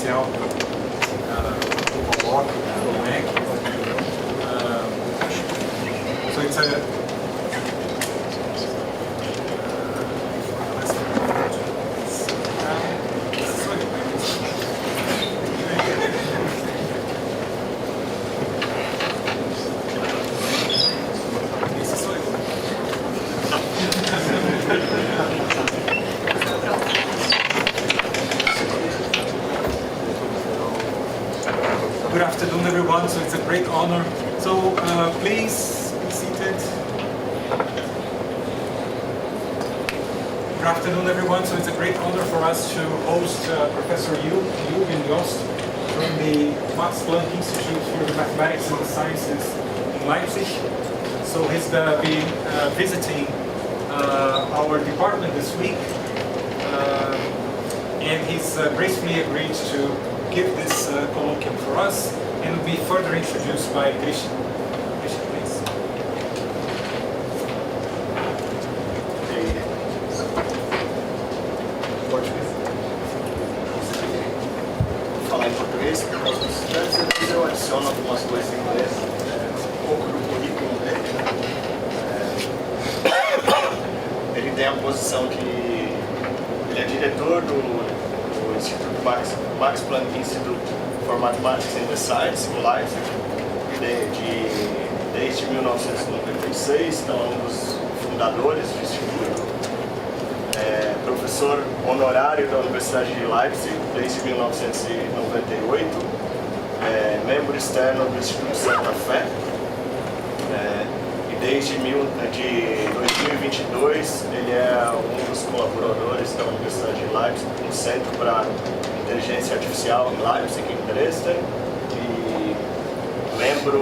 oficial do Colóquio, do IMECC. So it's a Good afternoon, everyone. So it's a great honor. So please be seated. Good afternoon, everyone. So it's a great honor for us to host Professor Jürgen Jost from the Max Planck Institute for the Mathematics and the Sciences in Leipzig. So he's been visiting our department this week, and he's gracefully agreed to give this colloquium for us, and will be further introduced by Christian. Christian, please. Português. Vou falar em português para os estudantes, depois eu adiciono algumas coisas em inglês, um pouco do currículo dele. Ele tem a posição de... Ele é diretor do Instituto Max Planck Institute for Mathematics and the Sciences em Leipzig, desde 1996, então um dos fundadores do Instituto. É professor honorário da Universidade de Leipzig desde 1998, membro externo do Instituto Santa Fé, e desde 2022 ele é um dos colaboradores da Universidade de Leipzig no Centro para Inteligência Artificial em Leipzig, em Dresden, e membro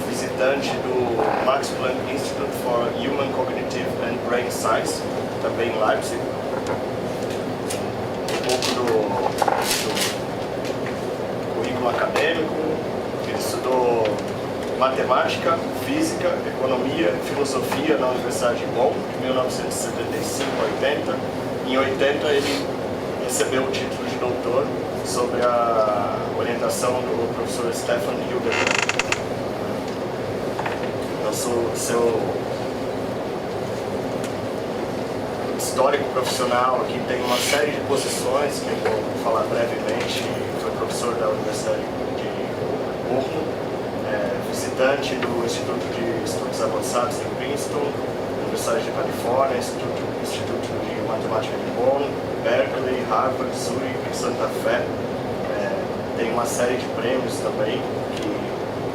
visitante do Max Planck Institute for Human Cognitive and Brain Science, também em Leipzig. Um pouco do currículo acadêmico. Ele estudou Matemática, Física, Economia e Filosofia na Universidade de Bonn, de 1975 a 80. Em 80 ele recebeu o título de doutor sob a orientação do professor Stefan Hildebrand. Seu histórico profissional aqui tem uma série de posições que eu vou falar brevemente. Foi professor da Universidade de Bonn, visitante do Instituto de Estudos Avançados em Princeton, Universidade de Califórnia, Instituto de Matemática de Bonn, Berkeley, Harvard, Zurich, Santa Fé. Tem uma série de prêmios também, que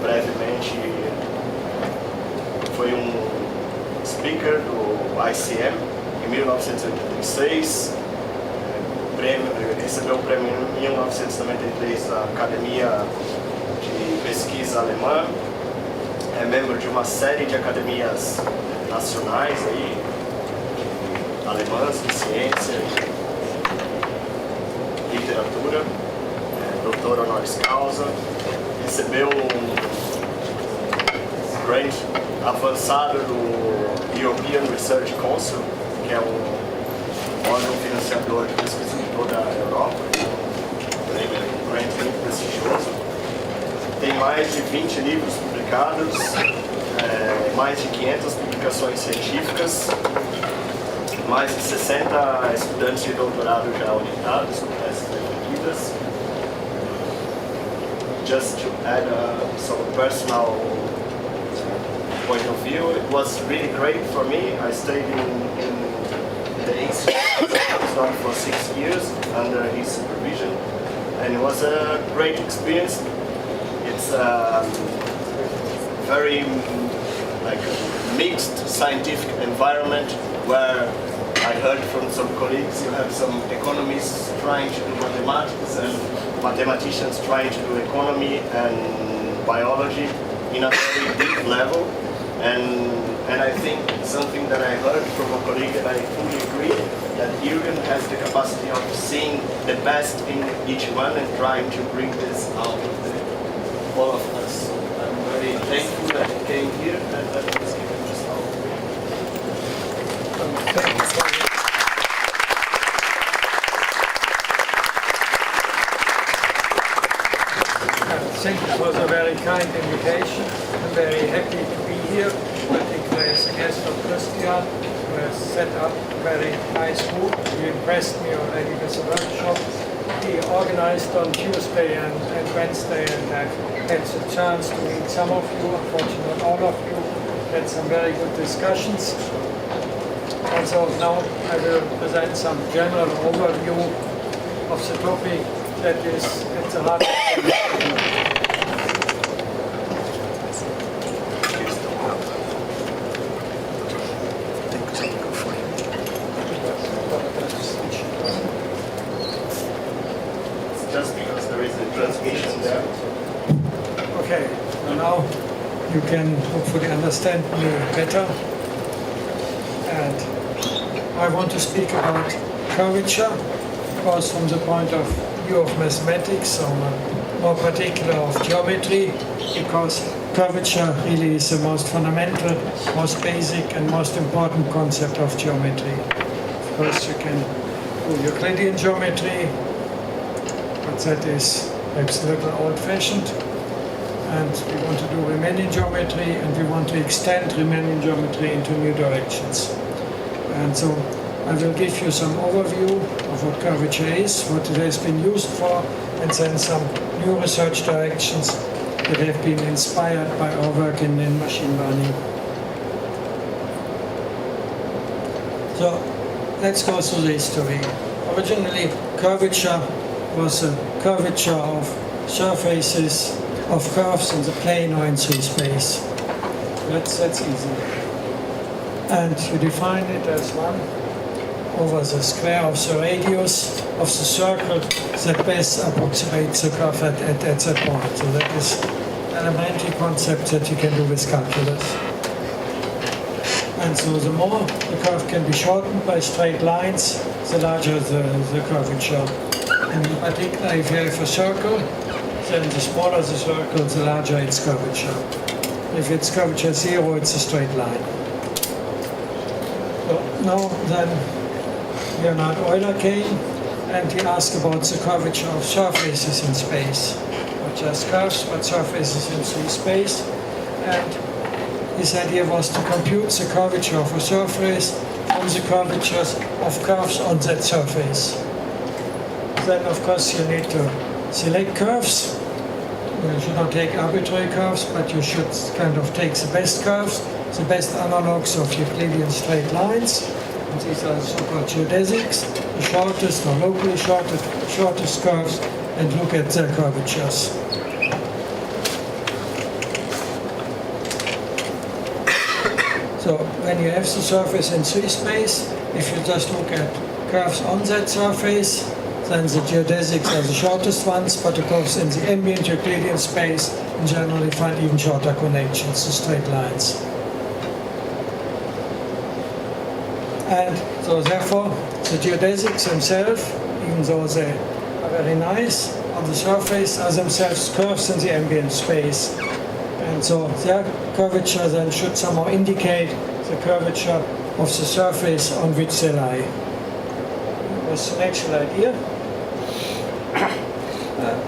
brevemente foi um speaker do ICM em 1986, recebeu o prêmio em 1993 da Academia de Pesquisa Alemã, é membro de uma série de academias nacionais aí, alemãs de ciência e literatura, doutor honoris causa, recebeu um grant avançado do European Research Council, que é um órgão financiador de pesquisa em toda a Europa, um grant muito prestigioso. Tem mais de 20 livros publicados, mais de 500 publicações científicas, mais de 60 estudantes de doutorado já orientados com teses defendidas. Just to add some personal point of view, it was really great for me. I stayed in the institute for 6 years under his supervision, and it was a great experience. It's a very mixed scientific environment where I heard from some colleagues you have some economists trying to do mathematics and mathematicians trying to do economy and biology in a very deep level. And I think something that I heard from a colleague, and I fully agree, that Jürgen has the capacity of seeing the best in each one and trying to bring this out of all of us. So I'm very thankful that he came here and that he was given this opportunity. think it was a very kind invitation. I'm very happy to be here, particularly as a guest of Christian, who has set up a very nice group. He impressed me already with the workshop he organized on Tuesday and Wednesday, and I've had the chance to meet some of you, unfortunately not all of you. Had some very good discussions. Also now I will present some general overview of the topic that is at the heart of Just because there is a transmission there. Okay, now you can hopefully understand me better. And I want to speak about curvature, because from the point of view of mathematics, or more particular of geometry, because curvature really is the most fundamental, most basic and most important concept of geometry. Of course you can do Euclidean geometry, but that is perhaps a little old-fashioned. And we want to do Riemannian geometry, and we want to extend Riemannian geometry into new directions. And so I will give you some overview of what curvature is, what it has been used for, and then some new research directions that have been inspired by our work in machine learning. So let's go through the history. Originally, curvature was a curvature of surfaces of curves in the plane or in 3 space. That's easy. And you define it as 1 over the square of the radius of the circle that best approximates the curve at that point. So that is an elementary concept that you can do with calculus. And so the more the curve can be shortened by straight lines, the larger the curvature. And in particular, if you have a circle, then the smaller the circle, the larger its curvature. If it's curvature 0, it's a straight line. So now then, Leonhard Euler came and he asked about the curvature of surfaces in space. Not just curves, but surfaces in 3 space. And his idea was to compute the curvature of a surface from the curvatures of curves on that surface. Then, of course, you need to select curves. You should not take arbitrary curves, but you should kind of take the best curves, the best analogs of Euclidean straight lines. And these are the so-called geodesics, the shortest or locally shortest curves, and look at their curvatures. So when you have the surface in 3 space, if you just look at curves on that surface, then the geodesics are the shortest ones, but the curves in the ambient Euclidean space in general find even shorter connections, the straight lines. And so therefore, the geodesics themselves, even though they are very nice on the surface, are themselves curves in the ambient space. And so their curvature then should somehow indicate the curvature of the surface on which they lie. That's the actual idea.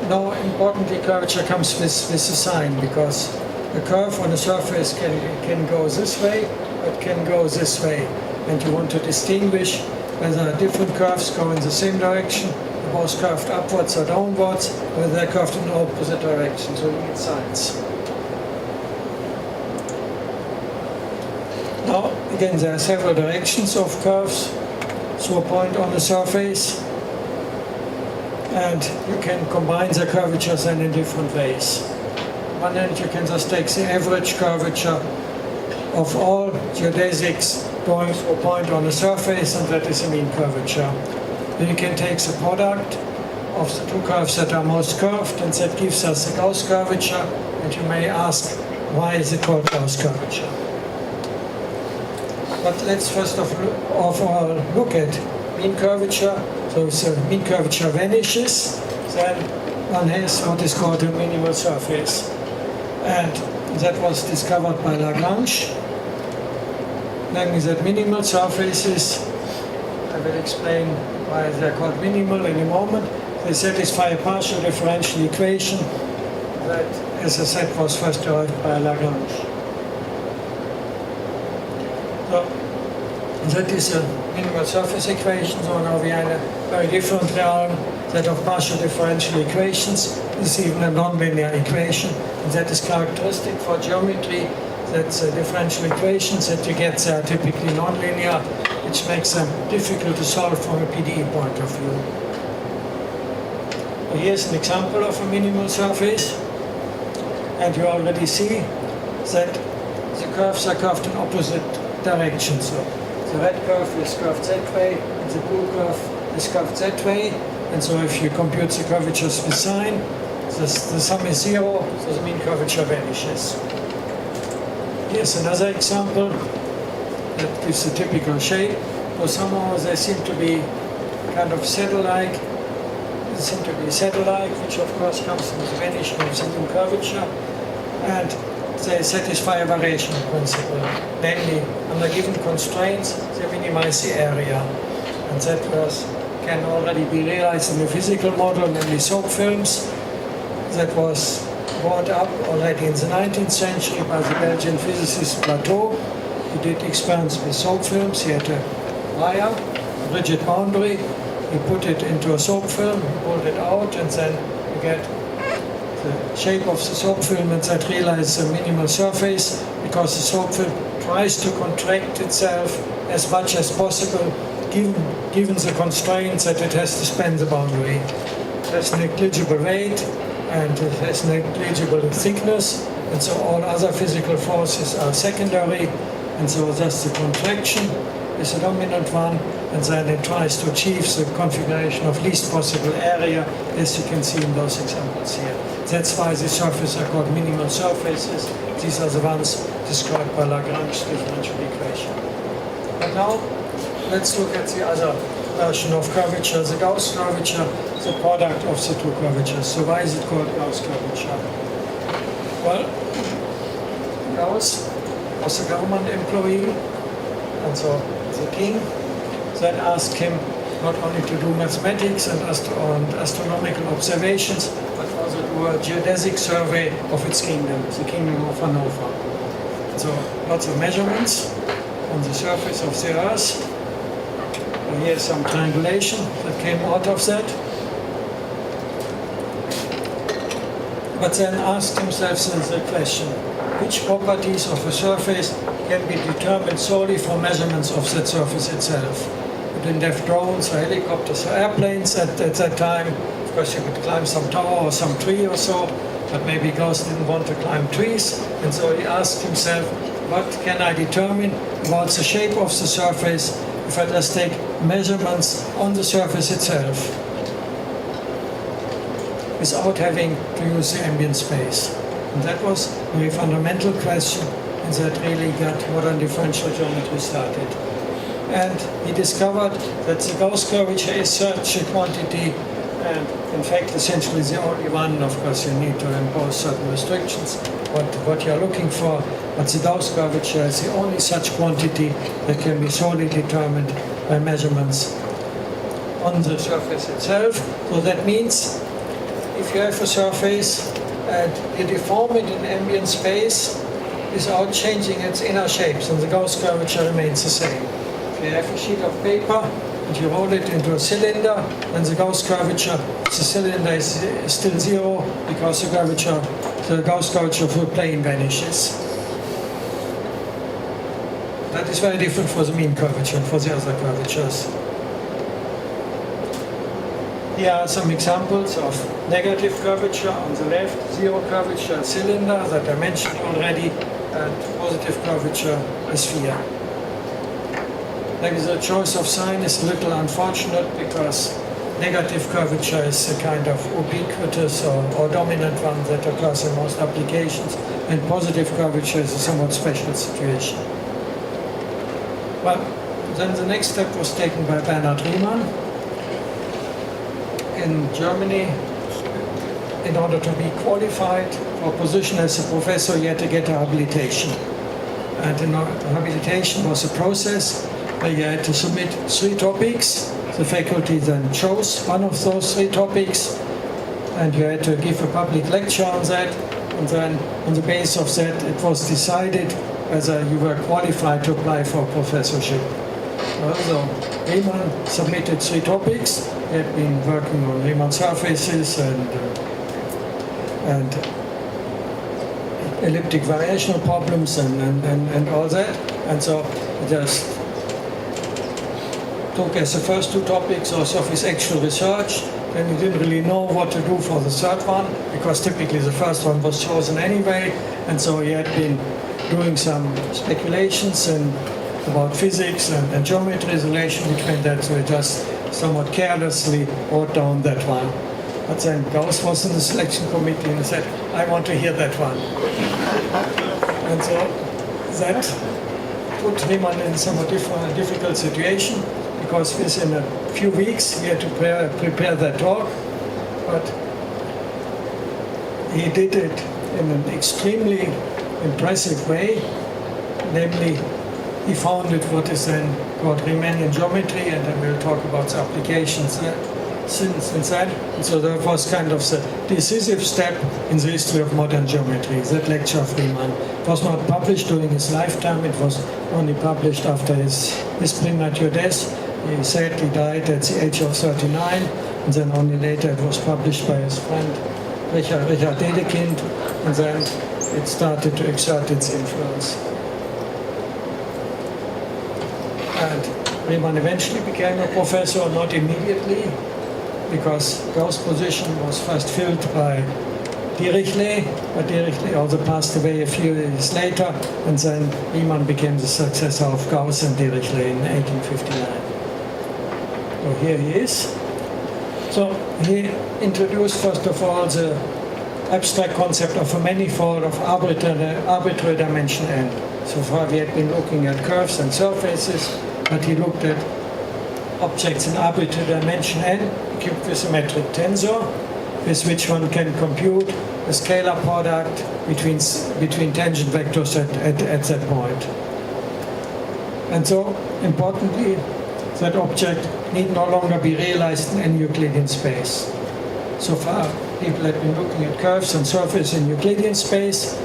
Now, importantly, curvature comes with a sign, because a curve on a surface can go this way, but can go this way. And you want to distinguish whether different curves go in the same direction, both curved upwards or downwards, or whether they're curved in opposite directions, so you need signs. Now, again, there are several directions of curves through a point on the surface. And you can combine the curvatures then in different ways. On one hand, you can just take the average curvature of all geodesics going through a point on the surface, and that is the mean curvature. Then you can take the product of the 2 curves that are most curved, and that gives us the Gauss curvature. And you may ask, why is it called Gauss curvature? But let's first of all look at mean curvature. So if the mean curvature vanishes, then one has what is called a minimal surface. And that was discovered by Lagrange. Namely that minimal surfaces, I will explain why they're called minimal in a moment, they satisfy a partial differential equation that, as I said, was first derived by Lagrange. So that is a minimal surface equation. So now we are in a very different realm, that of partial differential equations. This is even a nonlinear equation, and that is characteristic for geometry. That's differential equations that you get are typically nonlinear, which makes them difficult to solve from a PDE point of view. So here's an example of a minimal surface, and you already see that the curves are curved in opposite directions. So the red curve is curved that way, and the blue curve is curved that way. And so if you compute the curvatures with sign, the sum is 0, so the mean curvature vanishes. Here's another example that gives a typical shape. So somehow they seem to be kind of saddle-like. They seem to be saddle-like, which of course comes from the vanishing of the mean curvature. And they satisfy a variational principle. Namely, under given constraints, they minimize the area. And that can already be realized in the physical model, namely soap films. That was brought up already in the 19th century by the Belgian physicist Plateau. He did experiments with soap films. He had a wire, a rigid boundary. He put it into a soap film, he pulled it out, and then you get the shape of the soap film, and that realizes a minimal surface because the soap film tries to contract itself as much as possible given the constraints that it has to span the boundary. It has negligible weight and it has negligible thickness, and so all other physical forces are secondary, and so thus the contraction is the dominant one, and then it tries to achieve the configuration of least possible area, as you can see in those examples here. That's why the surfaces are called minimal surfaces. These are the ones described by Lagrange's differential equation. But now, let's look at the other version of curvature, the Gauss curvature, the product of the two curvatures. So why is it called Gauss curvature? Well, Gauss was a government employee, and so the king then asked him not only to do mathematics and astronomical observations, but also do a geodesic survey of its kingdom, the kingdom of Hanover. So lots of measurements on the surface of the Earth. And here's some triangulation that came out of that. But then asked himself the question, which properties of a surface can be determined solely from measurements of that surface itself? You didn't have drones or helicopters or airplanes at that time. Of course, you could climb some tower or some tree or so, but maybe Gauss didn't want to climb trees, and so he asked himself, what can I determine about the shape of the surface if I just take measurements on the surface itself without having to use the ambient space? And that was a very fundamental question, and that really got modern differential geometry started. And he discovered that the Gauss curvature is such a quantity, and in fact essentially the only one. Of course you need to impose certain restrictions what you're looking for, but the Gauss curvature is the only such quantity that can be solely determined by measurements on the surface itself. So that means if you have a surface and you deform it in ambient space without changing its inner shapes, and the Gauss curvature remains the same. If you have a sheet of paper and you roll it into a cylinder, then the Gauss curvature, the cylinder is still 0 because the Gauss curvature for the plane vanishes. That is very different for the mean curvature and for the other curvatures. Here are some examples of negative curvature on the left, 0 curvature cylinder that I mentioned already, and positive curvature a sphere. Maybe the choice of sign is a little unfortunate because negative curvature is a kind of ubiquitous or dominant one that occurs in most applications, and positive curvature is a somewhat special situation. Well, then the next step was taken by Bernhard Riemann in Germany. In order to be qualified for a position as a professor, you had to get a habilitation. And the habilitation was a process where you had to submit 3 topics. The faculty then chose one of those 3 topics, and you had to give a public lecture on that, and then on the basis of that it was decided whether you were qualified to apply for a professorship. So Riemann submitted 3 topics. He had been working on Riemann surfaces and elliptic variational problems and all that. And so just took as the first 2 topics also of his actual research. Then he didn't really know what to do for the third one, because typically the first one was chosen anyway. And so he had been doing some speculations about physics and geometry's relation between that. So he just somewhat carelessly wrote down that one. But then Gauss was in the selection committee and he said, I want to hear that one. And so that put Riemann in a somewhat difficult situation, because within a few weeks he had to prepare that talk, but he did it in an extremely impressive way. Namely, he founded what is then called Riemannian geometry, and then we'll talk about the applications since then. And so that was kind of the decisive step in the history of modern geometry, that lecture of Riemann. It was not published during his lifetime, it was only published after his premature death. He sadly died at the age of 39, and then only later it was published by his friend Richard Dedekind, and then it started to exert its influence. And Riemann eventually became a professor, not immediately, because Gauss' position was first filled by Dirichlet, but Dirichlet also passed away a few years later, and then Riemann became the successor of Gauss and Dirichlet in 1859. So here he is. So he introduced, first of all, the abstract concept of a manifold of arbitrary dimension n. So far we had been looking at curves and surfaces, but he looked at objects in arbitrary dimension n, equipped with a metric tensor, with which one can compute a scalar product between tangent vectors at that point. And so, importantly, that object need no longer be realized in any Euclidean space. So far, people had been looking at curves and surfaces in Euclidean space.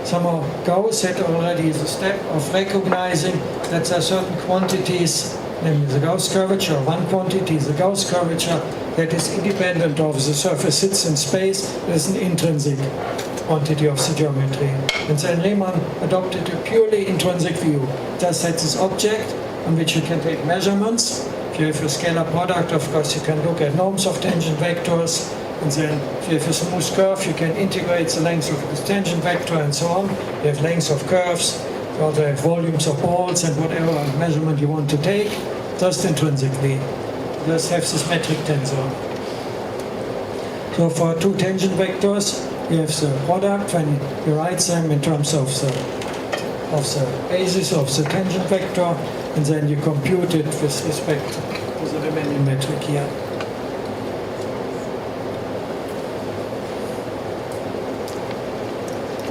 Somehow Gauss had already the step of recognizing that there are certain quantities, namely the Gauss curvature, one quantity, the Gauss curvature, that is independent of the surface sits in space, there's an intrinsic quantity of the geometry. And then Riemann adopted a purely intrinsic view. Just that this object on which you can take measurements. If you have a scalar product, of course, you can look at norms of tangent vectors. And then if you have a smooth curve, you can integrate the length of this tangent vector and so on. You have lengths of curves, you also have volumes of balls and whatever measurement you want to take, just intrinsically. Just have this metric tensor. So for 2 tangent vectors, you have the product when you write them in terms of the basis of the tangent vector, and then you compute it with respect to the Riemannian metric here.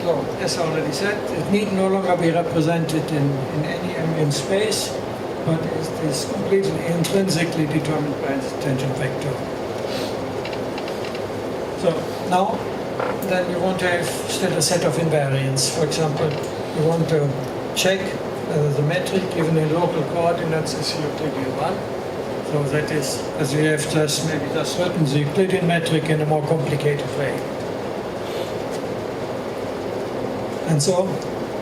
So, as I already said, it need no longer be represented in any ambient space, but it is completely intrinsically determined by the tangent vector. So now, then you want to have still a set of invariants. For example, you want to check whether the metric given in local coordinates is Euclidean 1. So that is, as we have just written the Euclidean metric in a more complicated way. And so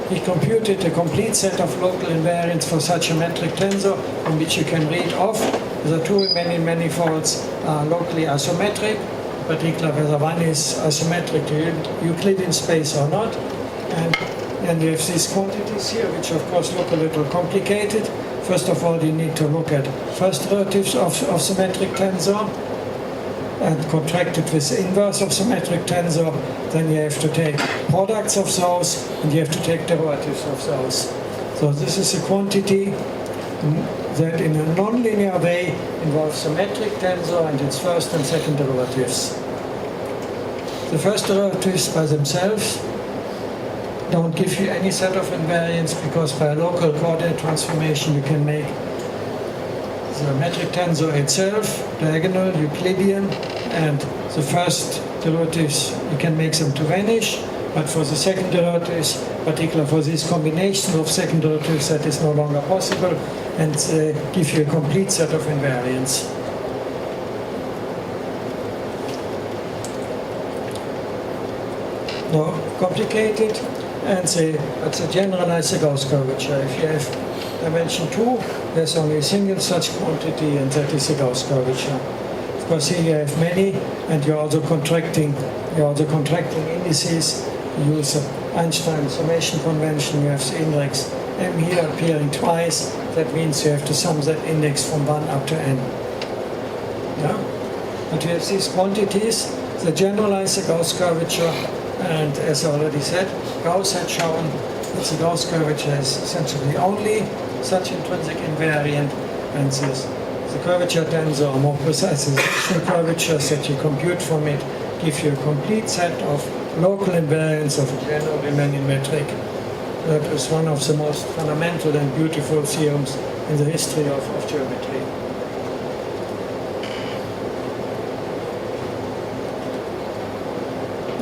he computed a complete set of local invariants for such a metric tensor, on which you can read off the 2 Riemannian manifolds are locally isometric, in particular whether one is isometric to Euclidean space or not. And you have these quantities here, which of course look a little complicated. First of all, you need to look at first derivatives of the metric tensor and contract it with the inverse of the metric tensor. Then you have to take products of those, and you have to take derivatives of those. So this is a quantity that in a nonlinear way involves the metric tensor and its first and second derivatives. The first derivatives by themselves don't give you any set of invariants, because by a local coordinate transformation you can make the metric tensor itself diagonal, Euclidean, and the first derivatives, you can make them to vanish, but for the second derivatives, particularly for these combinations of second derivatives, that is no longer possible, and give you a complete set of invariants. More complicated, and it's a generalized Gauss curvature. If you have dimension 2, there's only a single such quantity, and that is a Gauss curvature. Of course, here you have many, and you're also contracting indices. You use the Einstein summation convention. You have the index m here appearing twice. That means you have to sum that index from 1 up to n. Yeah? But you have these quantities, the generalized Gauss curvature, and as I already said, Gauss had shown that the Gauss curvature is essentially only such intrinsic invariant, and the curvature tensor, or more precisely the sectional curvatures that you compute from it, give you a complete set of local invariants of a general Riemannian metric. That is one of the most fundamental and beautiful theorems in the history of geometry.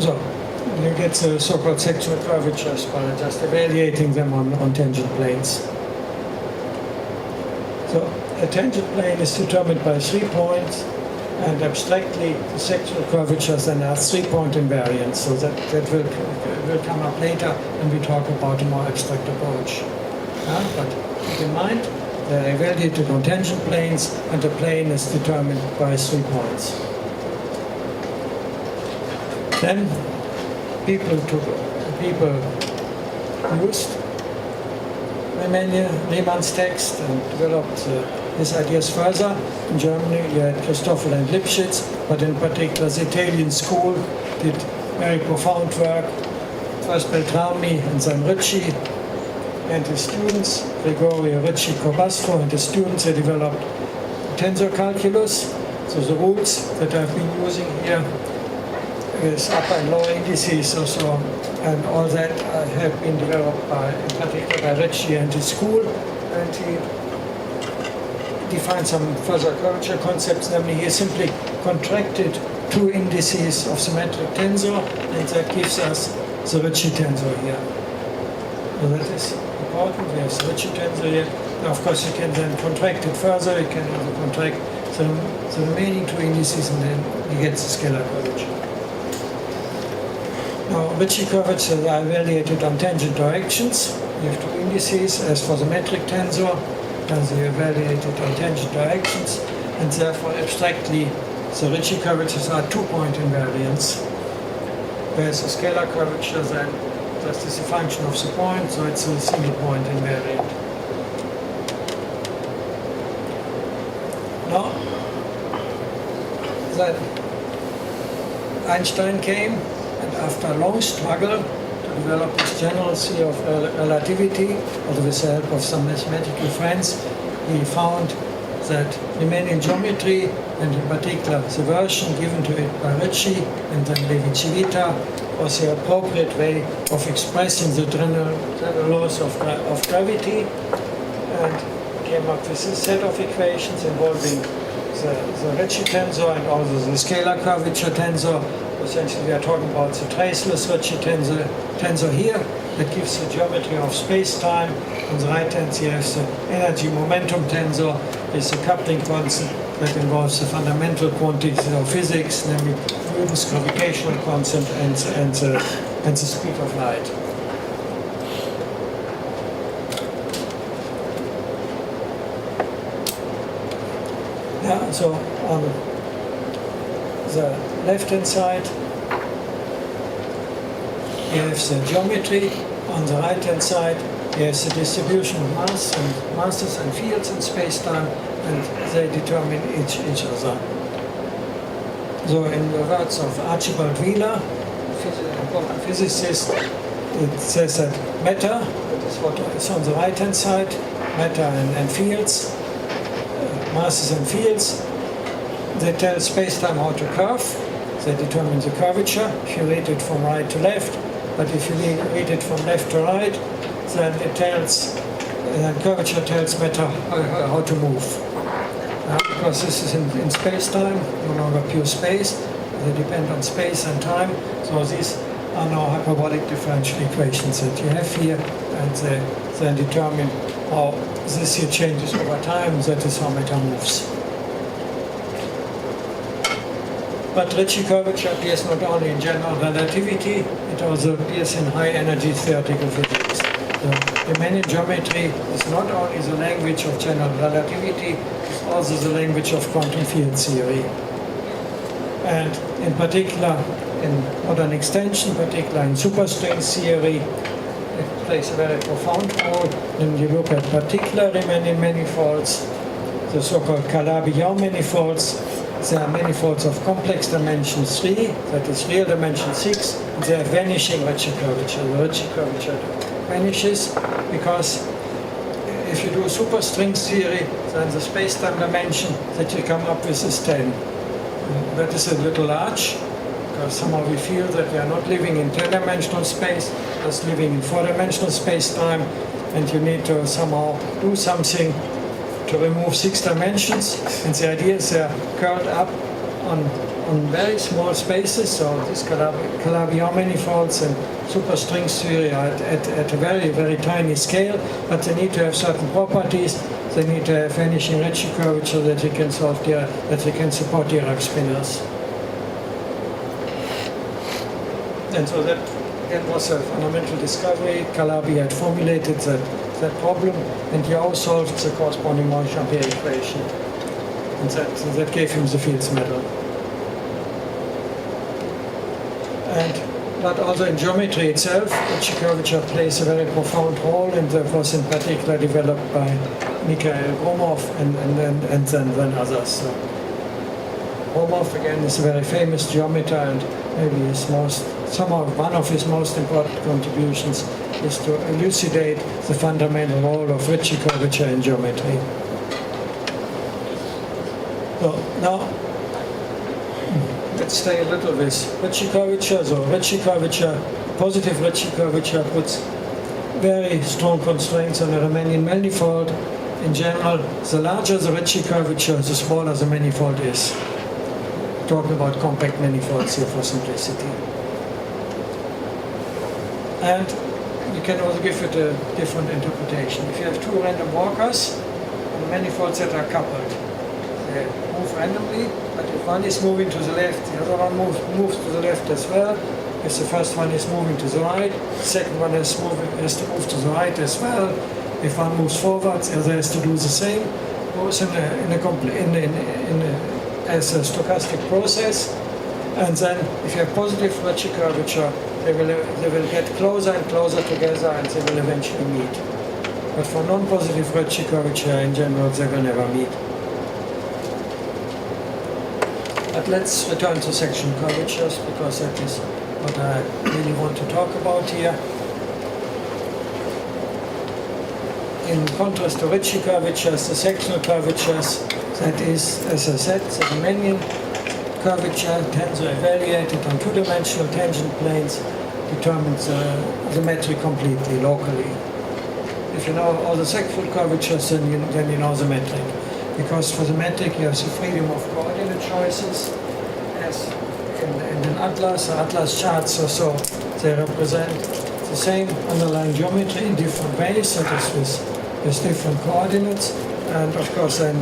So, you get the so-called sectional curvatures by just evaluating them on tangent planes. So, a tangent plane is determined by 3 points, and abstractly, the sectional curvatures then are 3-point invariants. So that will come up later when we talk about a more abstract approach. But keep in mind, they're evaluated on tangent planes, and the plane is determined by 3 points. Then people used Riemann's text and developed these ideas further. In Germany, you had Christoffel and Lipschitz, but in particular, the Italian school did very profound work. First Beltrami and then Ricci, and his students, Gregorio Ricci Cobastro, and his students, they developed tensor calculus. So the rules that I've been using here is upper and lower indices also, and all that have been developed in particular by Ricci and his school, and he defined some further curvature concepts. Namely, he simply contracted 2 indices of symmetric tensor, and that gives us the Ricci tensor here. So that is important. We have the Ricci tensor here. Now, of course, you can then contract it further. You can also contract the remaining 2 indices, and then you get the scalar curvature. Now, Ricci curvatures are evaluated on tangent directions. You have 2 indices, as for the metric tensor, and they evaluated on tangent directions, and therefore abstractly the Ricci curvatures are 2-point invariants. Whereas the scalar curvature then just is a function of the point, so it's a single-point invariant. Now, then Einstein came, and after a long struggle to develop this general theory of relativity, although with the help of some mathematical friends, he found that Riemannian geometry, and in particular the version given to it by Ricci and then Levi-Civita, was the appropriate way of expressing the general laws of gravity, and came up with a set of equations involving the Ricci tensor and also the scalar curvature tensor. Essentially, we are talking about the traceless Ricci tensor here that gives the geometry of space-time. On the right hand, you have the energy-momentum tensor with the coupling constant that involves the fundamental quantities of physics, namely Newton's gravitational constant and the speed of light. Yeah, so on the left-hand side, you have the geometry. On the right-hand side, you have the distribution of masses and fields in space-time, and they determine each other. So in the words of Archibald Wheeler, important physicist, it says that matter, that is what is on the right-hand side, matter and fields, masses and fields, they tell space-time how to curve. They determine the curvature if you read it from right to left, but if you read it from left to right, then it tells, curvature tells matter how to move. Because this is in space-time, no longer pure space. they depend on space and time. So these are now hyperbolic differential equations that you have here, and they then determine how this here changes over time. That is how matter moves. But Ricci curvature appears not only in general relativity, it also appears in high energy theoretical physics. The Riemannian geometry is not only the language of general relativity, it's also the language of quantum field theory. And in particular, in modern extension, particularly in superstring theory, it plays a very profound role. When you look at particular Riemannian manifolds, the so-called Calabi-Yau manifolds, there are manifolds of complex dimension 3, that is real dimension 6, and they are vanishing Ricci curvature. The Ricci curvature vanishes because if you do superstring theory, then the space-time dimension that you come up with is 10. That is a little large, because somehow we feel that we are not living in 10-dimensional space, just living in 4-dimensional space-time, and you need to somehow do something to remove 6 dimensions, and the idea is they're curled up on very small spaces, so these Calabi-Yau manifolds and superstring theory are at a very, very tiny scale, but they need to have certain properties. They need to have vanishing Ricci curvature that they can solve that they can support Dirac spinors. And so that again was a fundamental discovery. Calabi had formulated that problem, and Yau solved the corresponding Montchamp equation. And that gave him the Fields Medal. But also in geometry itself, Ricci curvature plays a very profound role, and that was in particular developed by Mikhail Gromov and then others. So Gromov again is a very famous geometer, and maybe one of his most important contributions is to elucidate the fundamental role of Ricci curvature in geometry. So now let's stay a little with Ricci curvature. So Ricci curvature, positive Ricci curvature puts very strong constraints on a Riemannian manifold. In general, the larger the Ricci curvature, the smaller the manifold is. Talking about compact manifolds here for simplicity. And you can also give it a different interpretation. If you have two random walkers on manifolds that are coupled, they move randomly, but if one is moving to the left, the other one moves to the left as well. If the first one is moving to the right, the second one has to move to the right as well. If one moves forwards, the other has to do the same. Both as a stochastic process. And then, if you have positive Ricci curvature, they will get closer and closer together, and they will eventually meet. But for non-positive Ricci curvature, in general, they will never meet. But let's return to section curvatures, because that is what I really want to talk about here. In contrast to Ricci curvatures, the sectional curvatures, that is, as I said, the Riemannian curvature, tensor evaluated on two-dimensional tangent planes, determines the metric completely, locally. If you know all the sectional curvatures, then you know the metric. Because for the metric, you have the freedom of coordinate choices, as in an atlas charts or so, they represent the same underlying geometry in different ways, that is with different coordinates. And of course, then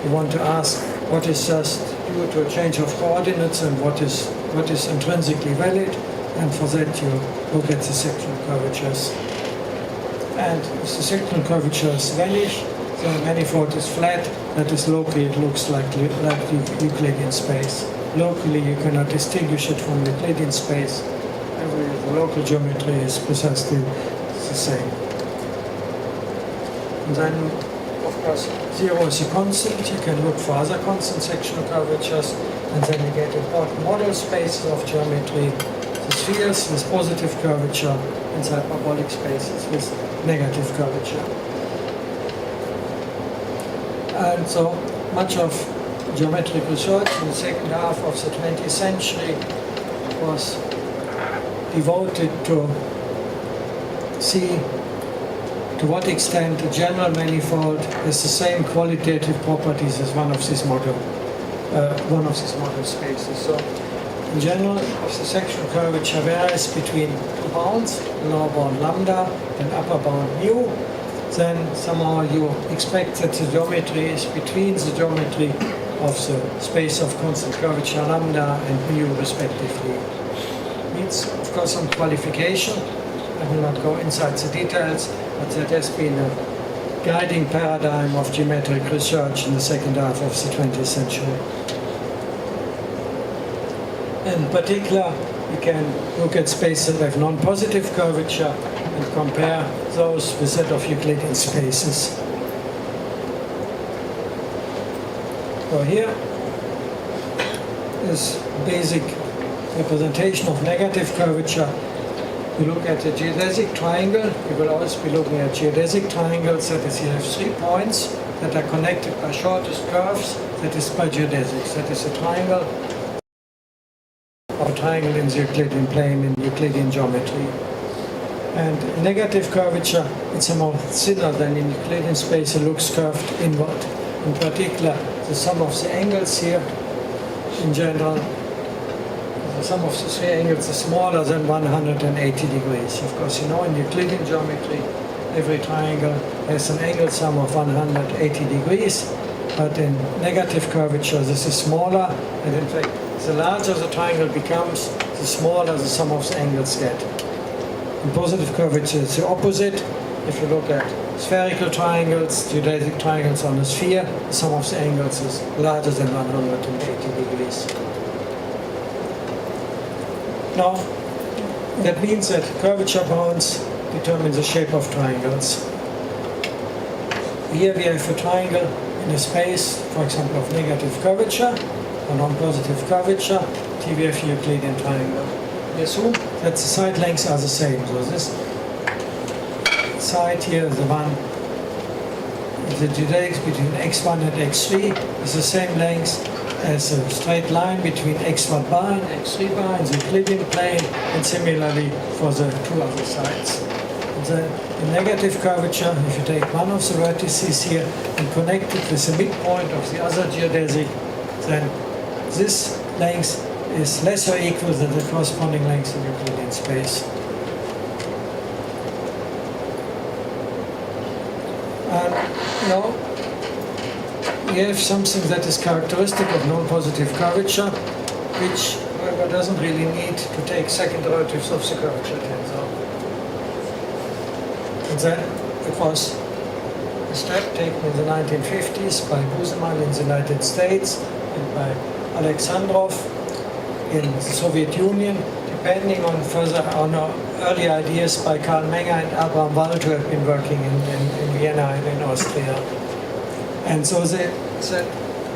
you want to ask what is just due to a change of coordinates and what is intrinsically valid. And for that, you look at the sectional curvatures. And if the sectional curvatures vanish, the manifold is flat. That is, locally it looks like the Euclidean space. Locally, you cannot distinguish it from Euclidean space. The local geometry is precisely the same. And then, of course, 0 is a constant. You can look for other constant sectional curvatures, and then you get important model spaces of geometry, the spheres with positive curvature, and the hyperbolic spaces with negative curvature. And so much of geometric research in the second half of the 20th century was devoted to see to what extent a general manifold has the same qualitative properties as one of these model spaces. So in general, if the sectional curvature varies between two bounds, the lower bound lambda and upper bound mu, then somehow you expect that the geometry is between the geometry of the space of constant curvature lambda and mu respectively. Needs, of course, some qualification. I will not go inside the details, but that has been a guiding paradigm of geometric research in the second half of the 20th century. In particular, we can look at spaces that have non-positive curvature and compare those with that of Euclidean spaces. So here is basic representation of negative curvature. You look at a geodesic triangle, you will always be looking at geodesic triangles, that is, you have 3 points that are connected by shortest curves, that is by geodesics. That is a triangle of a triangle in the Euclidean plane in Euclidean geometry. And negative curvature, it's somehow thinner than in Euclidean space, it looks curved inward. In particular, the sum of the angles here, in general, the sum of the 3 angles is smaller than 180 degrees. Of course, you know, in Euclidean geometry, every triangle has an angle sum of 180 degrees, but in negative curvature, this is smaller, and in fact, the larger the triangle becomes, the smaller the sum of the angles get. In positive curvature, it's the opposite. If you look at spherical triangles, geodesic triangles on a sphere, the sum of the angles is larger than 180 degrees. Now, that means that curvature bounds determine the shape of triangles. Here we have a triangle in a space, for example, of negative curvature or non-positive curvature, TVF Euclidean triangle. We assume that the side lengths are the same. So this side here, the one, the geodesics between x1 and x3 is the same length as a straight line between x1 bar and x3 bar in the Euclidean plane, and similarly for the 2 other sides. And then in negative curvature, if you take one of the vertices here and connect it with the midpoint of the other geodesic, then this length is less or equal than the corresponding length in Euclidean space. And now we have something that is characteristic of non-positive curvature, which, however, doesn't really need to take second derivatives of the curvature tensor. And then it was a step taken in the 1950s by Busemann in the United States and by Alexandrov in the Soviet Union, depending on early ideas by Karl Menger and Abraham Wald, who have been working in Vienna and in Austria. And so they said,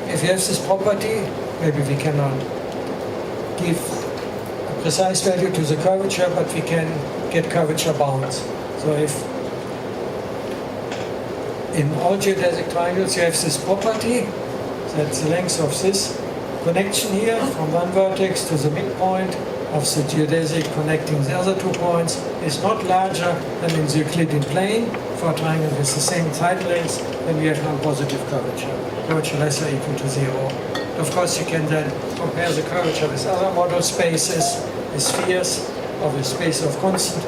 if you have this property, maybe we cannot give a precise value to the curvature, but we can get curvature bounds. So if in all geodesic triangles you have this property, that the length of this connection here from one vertex to the midpoint of the geodesic connecting the other 2 points is not larger than in the Euclidean plane for a triangle with the same side length, then we have non-positive curvature, curvature less or equal to 0. Of course, you can then compare the curvature with other model spaces, with spheres, or with space of constant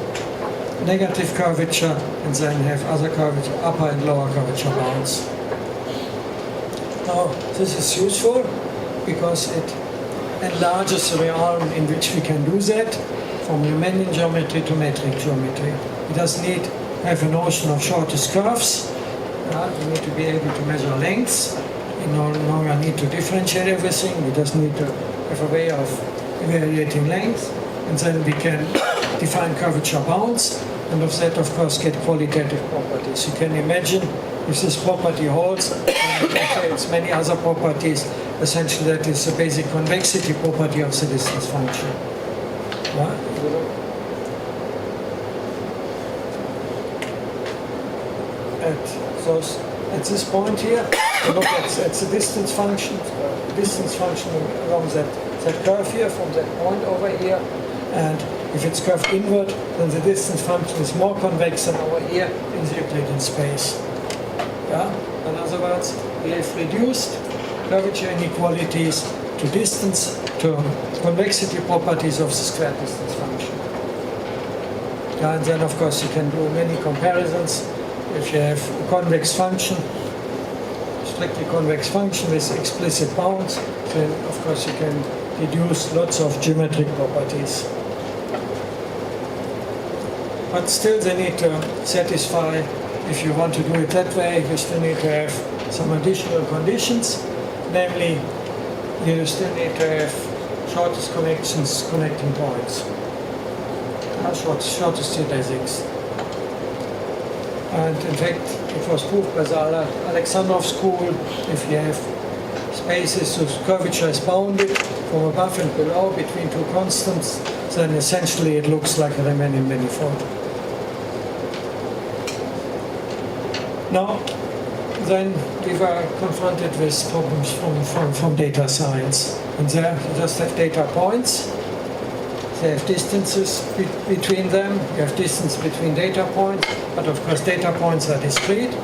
negative curvature, and then have other curvature, upper and lower curvature bounds. Now, this is useful because it enlarges the realm in which we can do that, from Riemannian geometry to metric geometry. It doesn't need to have a notion of shortest curves. We need to be able to measure lengths. We no longer need to differentiate everything. We just need to have a way of evaluating length, and then we can define curvature bounds, and of that, of course, get qualitative properties. You can imagine if this property holds, and it contains many other properties. Essentially, that is the basic convexity property of the distance function. At this point here, you look at the distance function along that curve here from that point over here, and if it's curved inward, then the distance function is more convex than over here in the Euclidean space. In other words, we have reduced curvature inequalities to distance to convexity properties of the square distance function. And then, of course, you can do many comparisons. If you have a convex function, strictly convex function with explicit bounds, then, of course, you can deduce lots of geometric properties. But still, they need to satisfy, if you want to do it that way, you still need to have some additional conditions. Namely, you still need to have shortest connections connecting points. Shortest geodesics. And in fact, it was proved by the Alexandrov school, if you have spaces whose curvature is bounded from above and below between two constants, then essentially it looks like a Riemannian manifold. Now, then we were confronted with problems from data science. And there you just have data points. They have distances between them. You have distance between data points. But of course, data points are discrete.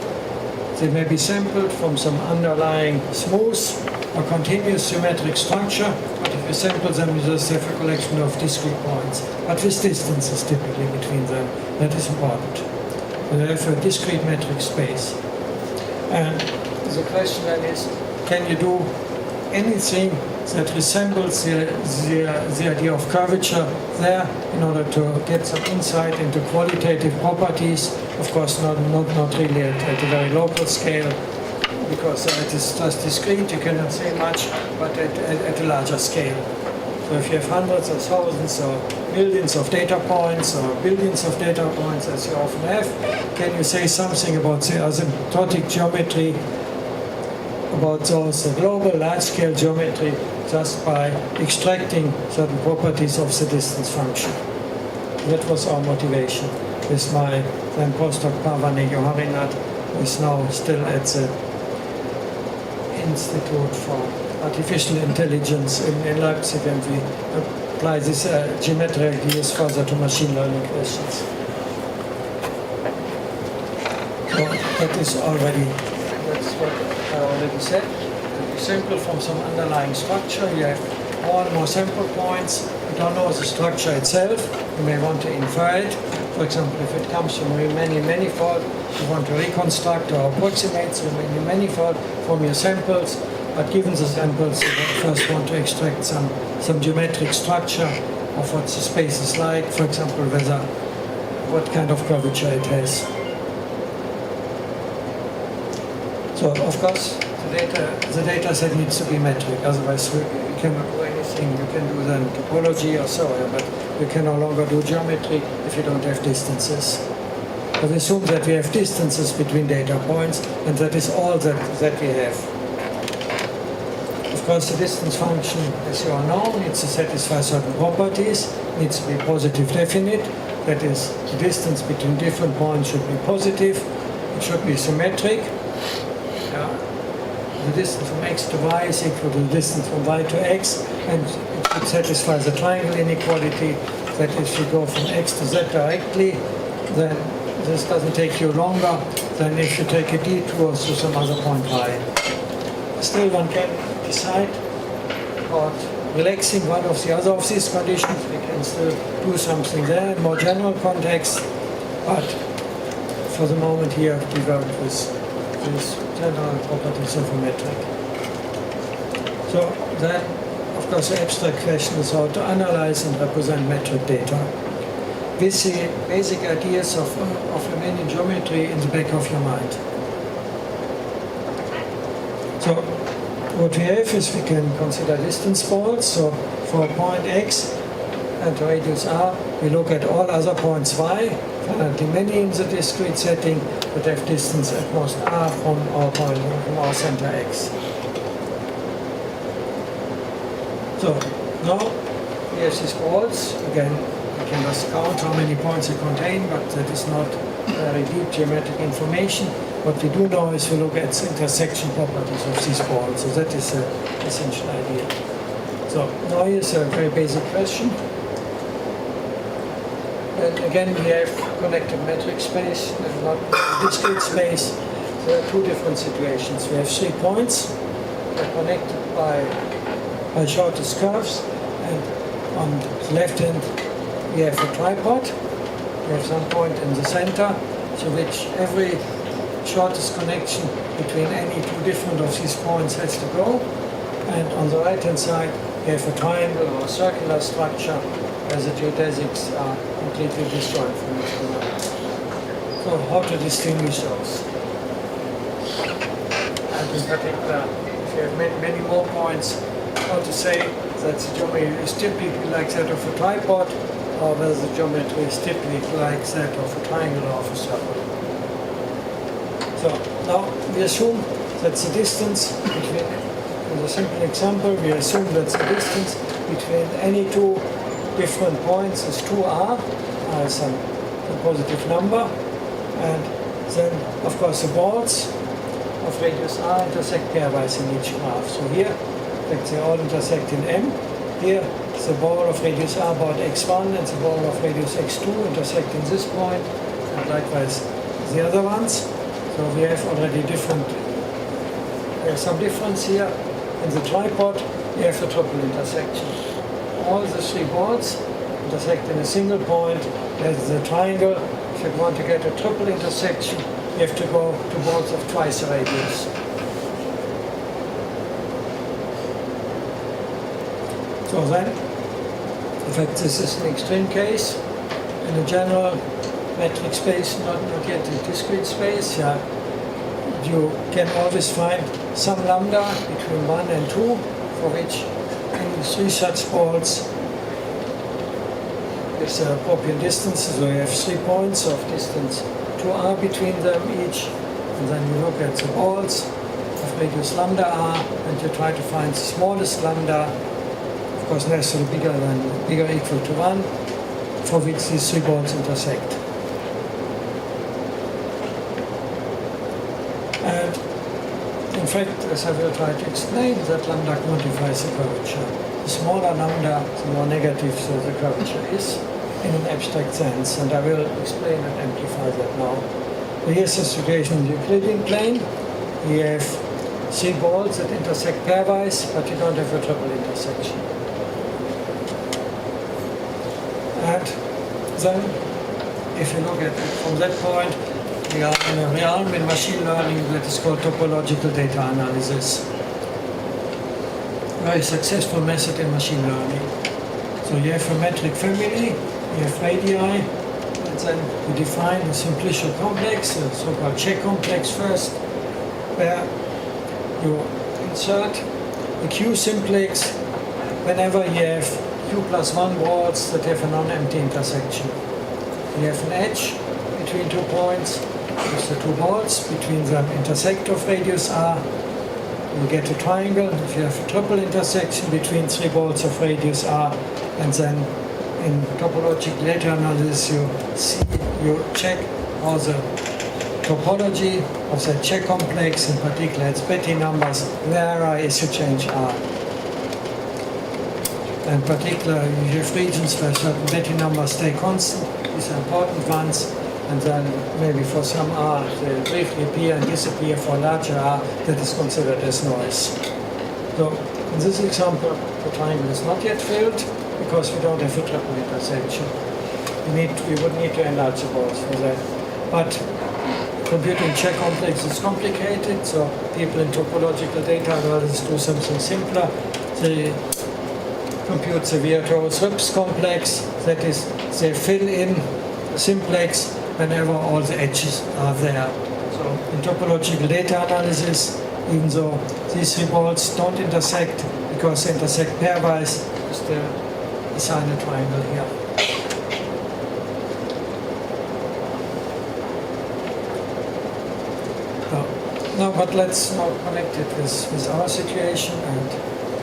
They may be sampled from some underlying smooth or continuous symmetric structure. But if you sample them, you just have a collection of discrete points. But with distances typically between them. That is important. You have a discrete metric space. And the question then is, can you do anything that resembles the idea of curvature there in order to get some insight into qualitative properties? Of course, not really at a very local scale, because it is just discrete, you cannot say much, but at a larger scale. So if you have hundreds or thousands or millions of data points or billions of data points, as you often have, can you say something about the asymptotic geometry, about those global large-scale geometry, just by extracting certain properties of the distance function? That was our motivation with my then postdoc Parvane Joharinat, who is now still at the Institute for Artificial Intelligence in Leipzig, and we apply these geometric ideas further to machine learning questions. So that is already, that's what I already said. You sample from some underlying structure, you have more and more sample points. You don't know the structure itself, you may want to infer it. For example, if it comes from a Riemannian manifold, you want to reconstruct or approximate the Riemannian manifold from your samples. But given the samples, you first want to extract some geometric structure of what the space is like, for example, what kind of curvature it has. So, of course, the data set needs to be metric, otherwise you cannot do anything. You can do then topology or so, but you can no longer do geometry if you don't have distances. But we assume that we have distances between data points, and that is all that we have. Of course, the distance function, as you all know, needs to satisfy certain properties, needs to be positive definite. That is, the distance between different points should be positive, it should be symmetric. The distance from x to y is equal to the distance from y to x, and it should satisfy the triangle inequality, that if you go from x to z directly, then this doesn't take you longer than if you take a detour to some other point y. Still, one can decide about relaxing one of the other of these conditions. We can still do something there in more general context, but for the moment here we work with these general properties of a metric. So then, of course, the abstract question is how to analyze and represent metric data. We see basic ideas of Riemannian geometry in the back of your mind. So what we have is we can consider distance balls. So for a point x and to radius r, we look at all other points y, finitely many in the discrete setting, that have distance at most r from our point, from our center x. So now we have these balls. Again, we can just count how many points they contain, but that is not very deep geometric information. What we do know is we look at the intersection properties of these balls. So that is the essential idea. So now here's a very basic question. And again, we have connected metric space and not discrete space. There are two different situations. We have 3 points. They're connected by by shortest curves, and on the left hand we have a tripod. We have some point in the center, to which every shortest connection between any two different of these points has to go. And on the right hand side we have a triangle or a circular structure where the geodesics are completely destroyed from each other. So how to distinguish those? And in particular, if you have many more points, how to say that the geometry is typically like that of a tripod, or whether the geometry is typically like that of a triangle or of a circle. So now we assume that the distance between, in a simple example, we assume that the distance between any two different points is 2r, some positive number, and then of course the balls of radius r intersect pairwise in each graph. So here, they all intersect in M. Here, the ball of radius r about x1 and the ball of radius x2 intersect in this point, and likewise the other ones. So we have already different, some difference here. In the tripod, we have a triple intersection. All the three balls intersect in a single point. There's the triangle. If you want to get a triple intersection, you have to go to balls of twice the radius. So then, in fact, this is an extreme case. In a general metric space, not yet a discrete space, you can always find some lambda between 1 and 2, for which any three such balls is the appropriate distance. So you have 3 points of distance 2r between them each, and then you look at the balls of radius lambda r, and you try to find the smallest lambda, of course necessarily bigger or equal to 1, for which these 3 balls intersect. And in fact, as I will try to explain, that lambda quantifies the curvature. The smaller lambda, the more negative the curvature is in an abstract sense, and I will explain and amplify that now. So here's the situation in the Euclidean plane. We have 3 balls that intersect pairwise, but you don't have a triple intersection. And then, if you look at it from that point, we are in a realm in machine learning that is called topological data analysis. Very successful method in machine learning. So you have a metric family, you have radii, and then you define a simplicial complex, a so-called check complex first, where you insert a Q simplex whenever you have Q plus 1 balls that have a non-empty intersection. You have an edge between 2 points, with the 2 balls, between them intersect of radius r. You get a triangle if you have a triple intersection between 3 balls of radius r, and then in topological data analysis you check all the topology of the check complex, in particular its Betti numbers, where is you change r. In particular, you have regions where certain Betti numbers stay constant, these are important ones, and then maybe for some r they briefly appear and disappear. For larger r, that is considered as noise. So in this example, the triangle is not yet filled because we don't have a triple intersection. We would need to enlarge the balls for that. But computing check complex is complicated, so people in topological data analysis do something simpler. They compute the Vietro-Rips complex, that is, they fill in the simplex whenever all the edges are there. So in topological data analysis, even though these 3 balls don't intersect because they intersect pairwise, you still assign a triangle here. Now, but let's now connect it with our situation and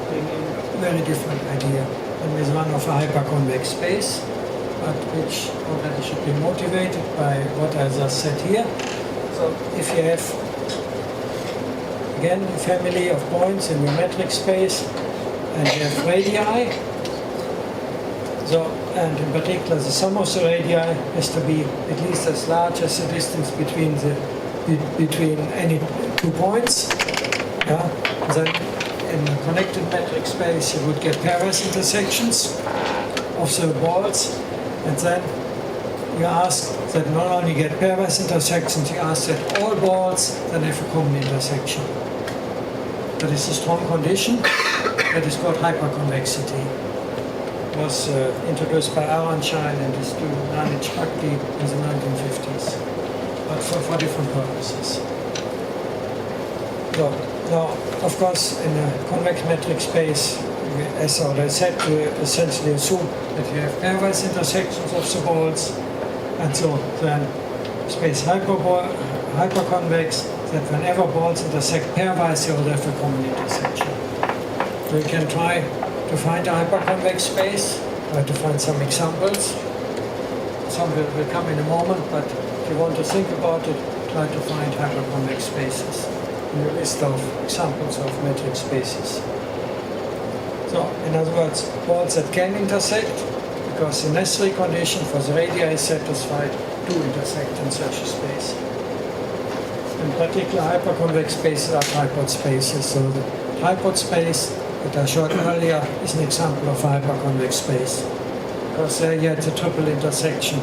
bring in a very different idea, and with one of a hyperconvex space, but which already should be motivated by what I just said here. So if you have, again, a family of points in your metric space, and you have radii, so, and in particular the sum of the radii has to be at least as large as the distance between any 2 points. Then in a connected metric space, you would get pairwise intersections of the balls, and then you ask that not only get pairwise intersections, you ask that all balls then have a common intersection. That is a strong condition that is called hyperconvexity. It was introduced by Aronshine and his student Nanich Bhakti in the 1950s, but for different purposes. So, now, of course, in a convex metric space, as I already said, we essentially assume that you have pairwise intersections of the balls, and so then space hyperconvex, that whenever balls intersect pairwise, you will have a common intersection. So you can try to find a hyperconvex space, try to find some examples. Some will come in a moment, but if you want to think about it, try to find hyperconvex spaces in a list of examples of metric spaces. So, in other words, balls that can intersect, because the necessary condition for the radii is satisfied to intersect in such a space. In particular, hyperconvex spaces are tripod spaces. So the tripod space that I showed earlier is an example of a hyperconvex space, because there you had the triple intersection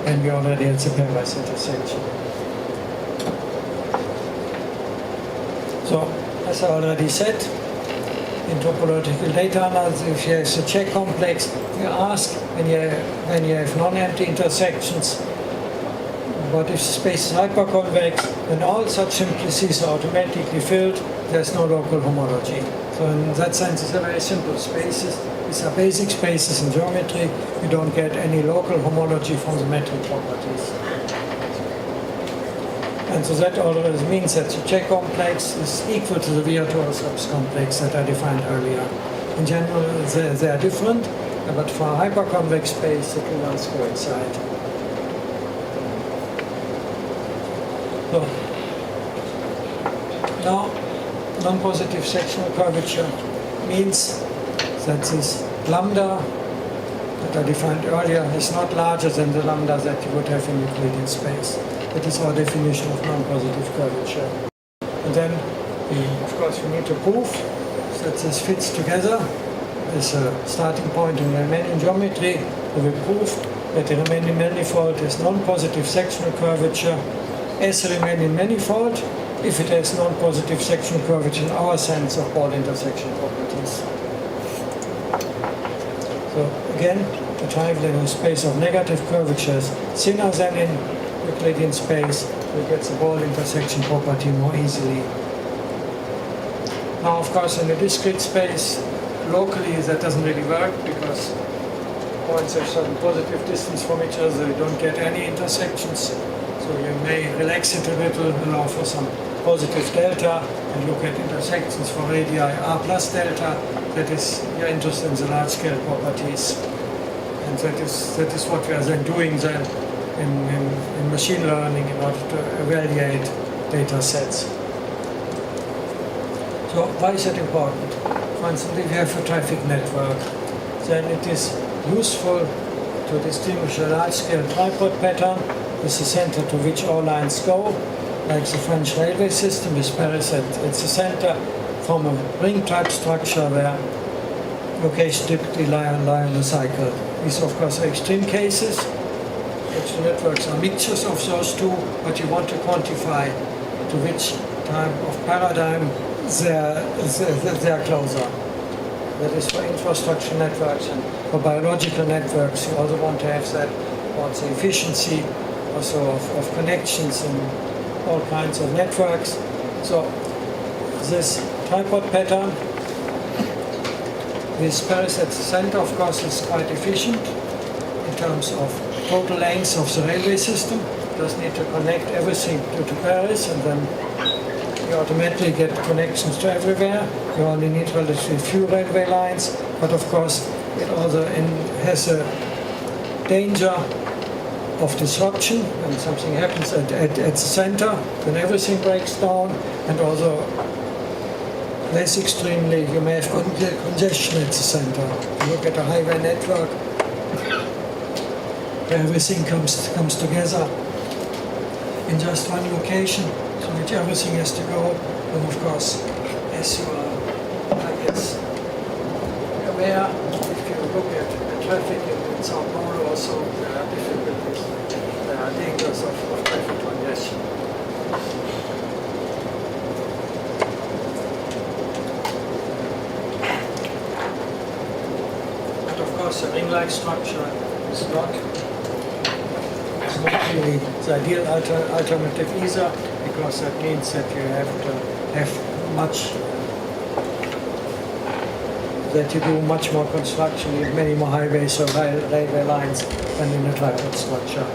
and we already had the pairwise intersection. So, as I already said, in topological data analysis, if you have a check complex, you ask when you have non-empty intersections, but if the space is hyperconvex, then all such simplices are automatically filled, there's no local homology. So in that sense, these are very simple spaces. These are basic spaces in geometry. You don't get any local homology from the metric properties. And so that already means that the check complex is equal to the Virtuoso complex that I defined earlier. In general, they are different, but for a hyperconvex space, the two ones coincide. So, now, non-positive sectional curvature means that this lambda that I defined earlier is not larger than the lambda that you would have in Euclidean space. That is our definition of non-positive curvature. And then, of course, we need to prove that this fits together as a starting point in Riemannian geometry. We will prove that the Riemannian manifold is non-positive sectional curvature as a Riemannian manifold if it has non-positive sectional curvature in our sense of ball intersection properties. So again, the triangle in a space of negative curvature is thinner than in Euclidean space, we get the ball intersection property more easily. Now, of course, in a discrete space, locally that doesn't really work because points have certain positive distance from each other, you don't get any intersections. So you may relax it a little, allow for some positive delta, and look at intersections for radii r plus delta. That is your interest in the large-scale properties. And that is what we are then doing then in machine learning in order to evaluate data sets. So why is that important? For instance, if you have a traffic network, then it is useful to distinguish a large-scale tripod pattern with the center to which all lines go, like the French railway system with Paris at the center, from a ring-type structure where locations typically lie on a cycle. These, of course, are extreme cases. Actual networks are mixtures of those two, but you want to quantify to which type of paradigm they are closer. That is for infrastructure networks, and for biological networks you also want to have that about the efficiency also of connections in all kinds of networks. So this tripod pattern with Paris at the center, of course, is quite efficient in terms of total length of the railway system. It does need to connect everything to Paris, and then you automatically get connections to everywhere. You only need relatively few railway lines, but of course it also has a danger of disruption when something happens at the center, then everything breaks down, and also less extremely you may have congestion at the center. You look at a highway network where everything comes together in just one location, to which everything has to go, and of course, as you are is where, if you look at the traffic in Sao Paulo also, there are difficulties, there are dangers of traffic congestion. But of course, a ring-like structure is not really the ideal alternative either, because that means that you have to have that you do much more construction, you have many more highways or railway lines than in a tripod structure.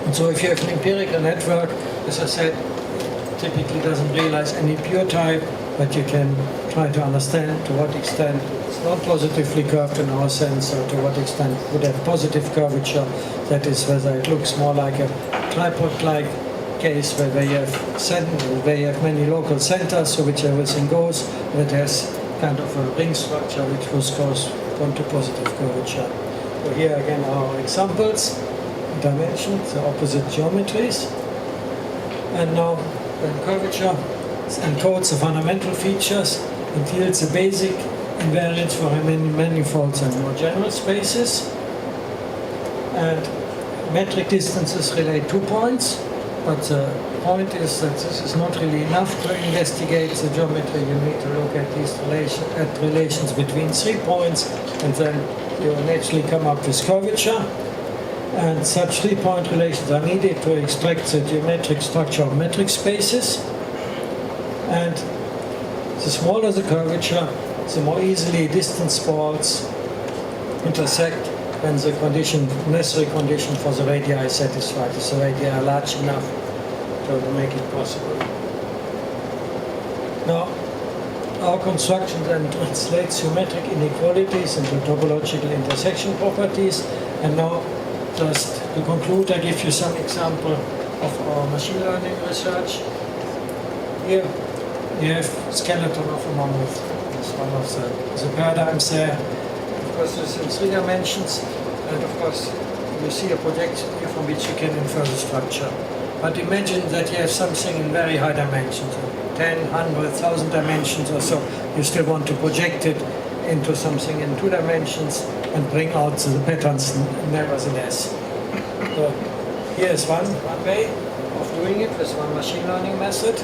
And so if you have an empirical network, as I said, it typically doesn't realize any pure type, but you can try to understand to what extent it's not positively curved in our sense, or to what extent it would have positive curvature. That is, whether it looks more like a tripod-like case where you have many local centers, so which everything goes, that has kind of a ring structure which goes on to positive curvature. So here again are examples, dimensions, the opposite geometries. And now when curvature encodes the fundamental features and yields a basic invariance for many manifolds and more general spaces. And metric distances relate 2 points, but the point is that this is not really enough to investigate the geometry. You need to look at these relations between 3 points, and then you naturally come up with curvature. And such 3-point relations are needed to extract the geometric structure of metric spaces. And the smaller the curvature, the more easily distance balls intersect when the necessary condition for the radii is satisfied. If the radii are large enough to make it possible. Now, our construction then translates geometric inequalities into topological intersection properties. And now, just to conclude, I give you some example of our machine learning research. Here you have skeleton of a mammoth. It's one of the paradigms there. Of course, it's in 3 dimensions, and of course, you see a projection here from which you can infer the structure. But imagine that you have something in very high dimensions, 10, 100, 1,000 dimensions or so. You still want to project it into something in 2 dimensions and bring out the patterns nevertheless. So here's one way of doing it with one machine learning method.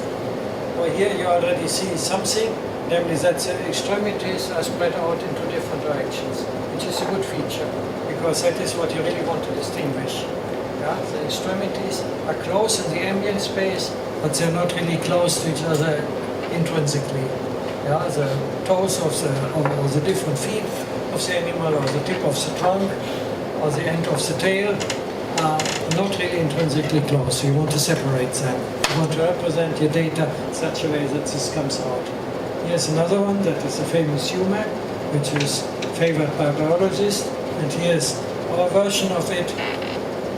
Well, here you already see something, namely that the extremities are spread out into different directions, which is a good feature, because that is what you really want to distinguish. Yeah? The extremities are close in the ambient space, but they're not really close to each other intrinsically. Yeah? The toes of the different feet of the animal, or the tip of the trunk, or the end of the tail, are not really intrinsically close. So you want to separate them. You want to represent your data in such a way that this comes out. Here's another one, that is the famous IMECC, which is favored by biologists. And here's our version of it,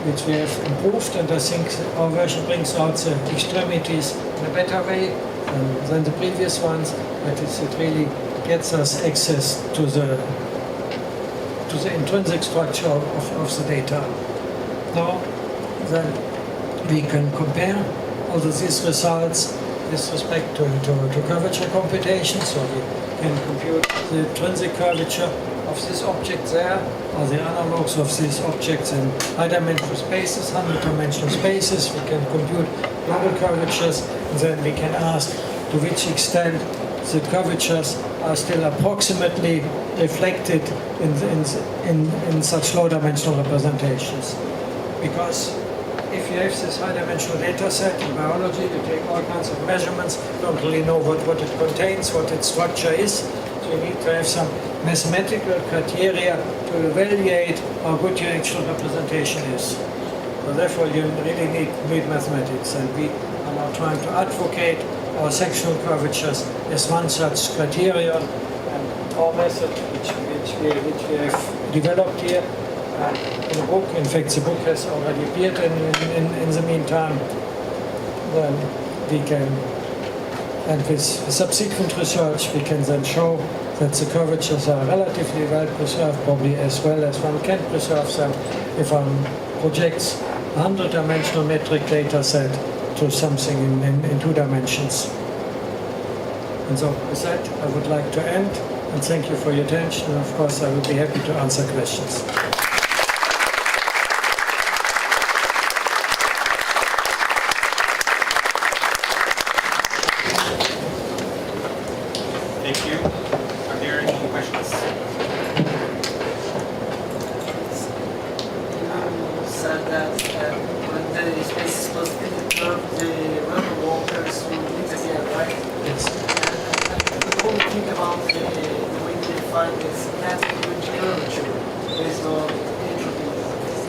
which we have improved. And I think our version brings out the extremities in a better way than the previous ones. That is, it really gets us access to the intrinsic structure of the data. Now, then we can compare all of these results with respect to curvature computation. So we can compute the intrinsic curvature of this object there, or the analogs of these objects in high-dimensional spaces, 100-dimensional spaces. We can compute global curvatures, and then we can ask to which extent the curvatures are still approximately reflected in such low-dimensional representations. Because if you have this high-dimensional data set in biology, you take all kinds of measurements, don't really know what it contains, what its structure is. So you need to have some mathematical criteria to evaluate how good your actual representation is. So therefore, you really need mathematics, and we are now trying to advocate our sectional curvatures as one such criterion. And our method, which we have developed here, in the book. In fact, the book has already appeared in the meantime. Then we can, and with subsequent research, we can then show that the curvatures are relatively well preserved, probably as well as one can preserve them if one projects a 100-dimensional metric data set to something in 2 dimensions. And so with that, I would like to end, and thank you for your attention. And of course, I will be happy to answer questions. Thank you. Are there any questions? You said that when the space is positively curved, the random walkers will meet again, right? Yes. And when we think about the way we define this kinetic curvature based on entropy,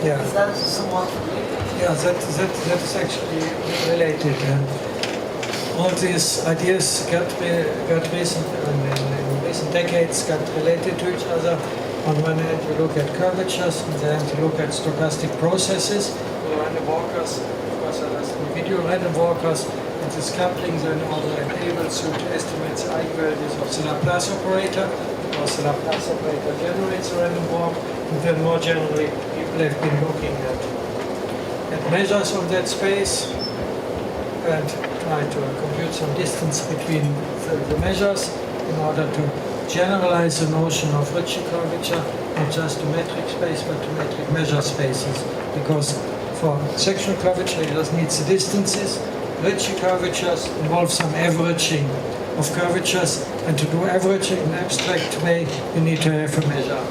Yeah. is that somewhat related? Yeah, that is actually related. All these ideas got recent in recent decades got related to each other. On one hand, you look at curvatures, and then you look at stochastic processes. The random walkers, of course, are individual random walkers, and these couplings are also able to estimate the eigenvalues of the Laplace operator, because the Laplace operator generates a random walk. And then more generally, people have been looking at measures of that space and try to compute some distance between the measures in order to generalize the notion of Ritchie curvature, not just to metric space, but to metric measure spaces. Because for sectional curvature, you just need the distances. Ritchie curvatures involve some averaging of curvatures, and to do averaging in an abstract way, you need to have a measure.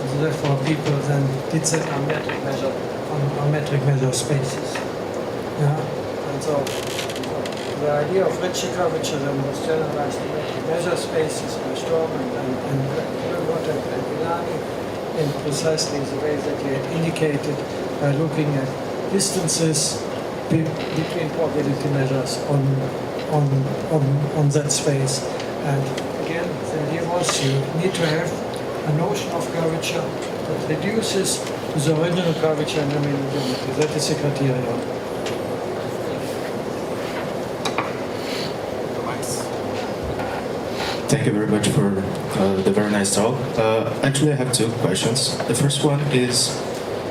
So therefore, people then did that on metric measure spaces. Yeah, and so the idea of Ritchie curvature then was generalized to metric measure spaces by Storm and Milani in precisely the way that you had indicated by looking at distances between probability measures on that space. And again, the idea was you need to have a notion of curvature that reduces to the original curvature in the main geometry. That is the criterion. Thank you very much for the very nice talk. Actually, I have two questions. The first one is,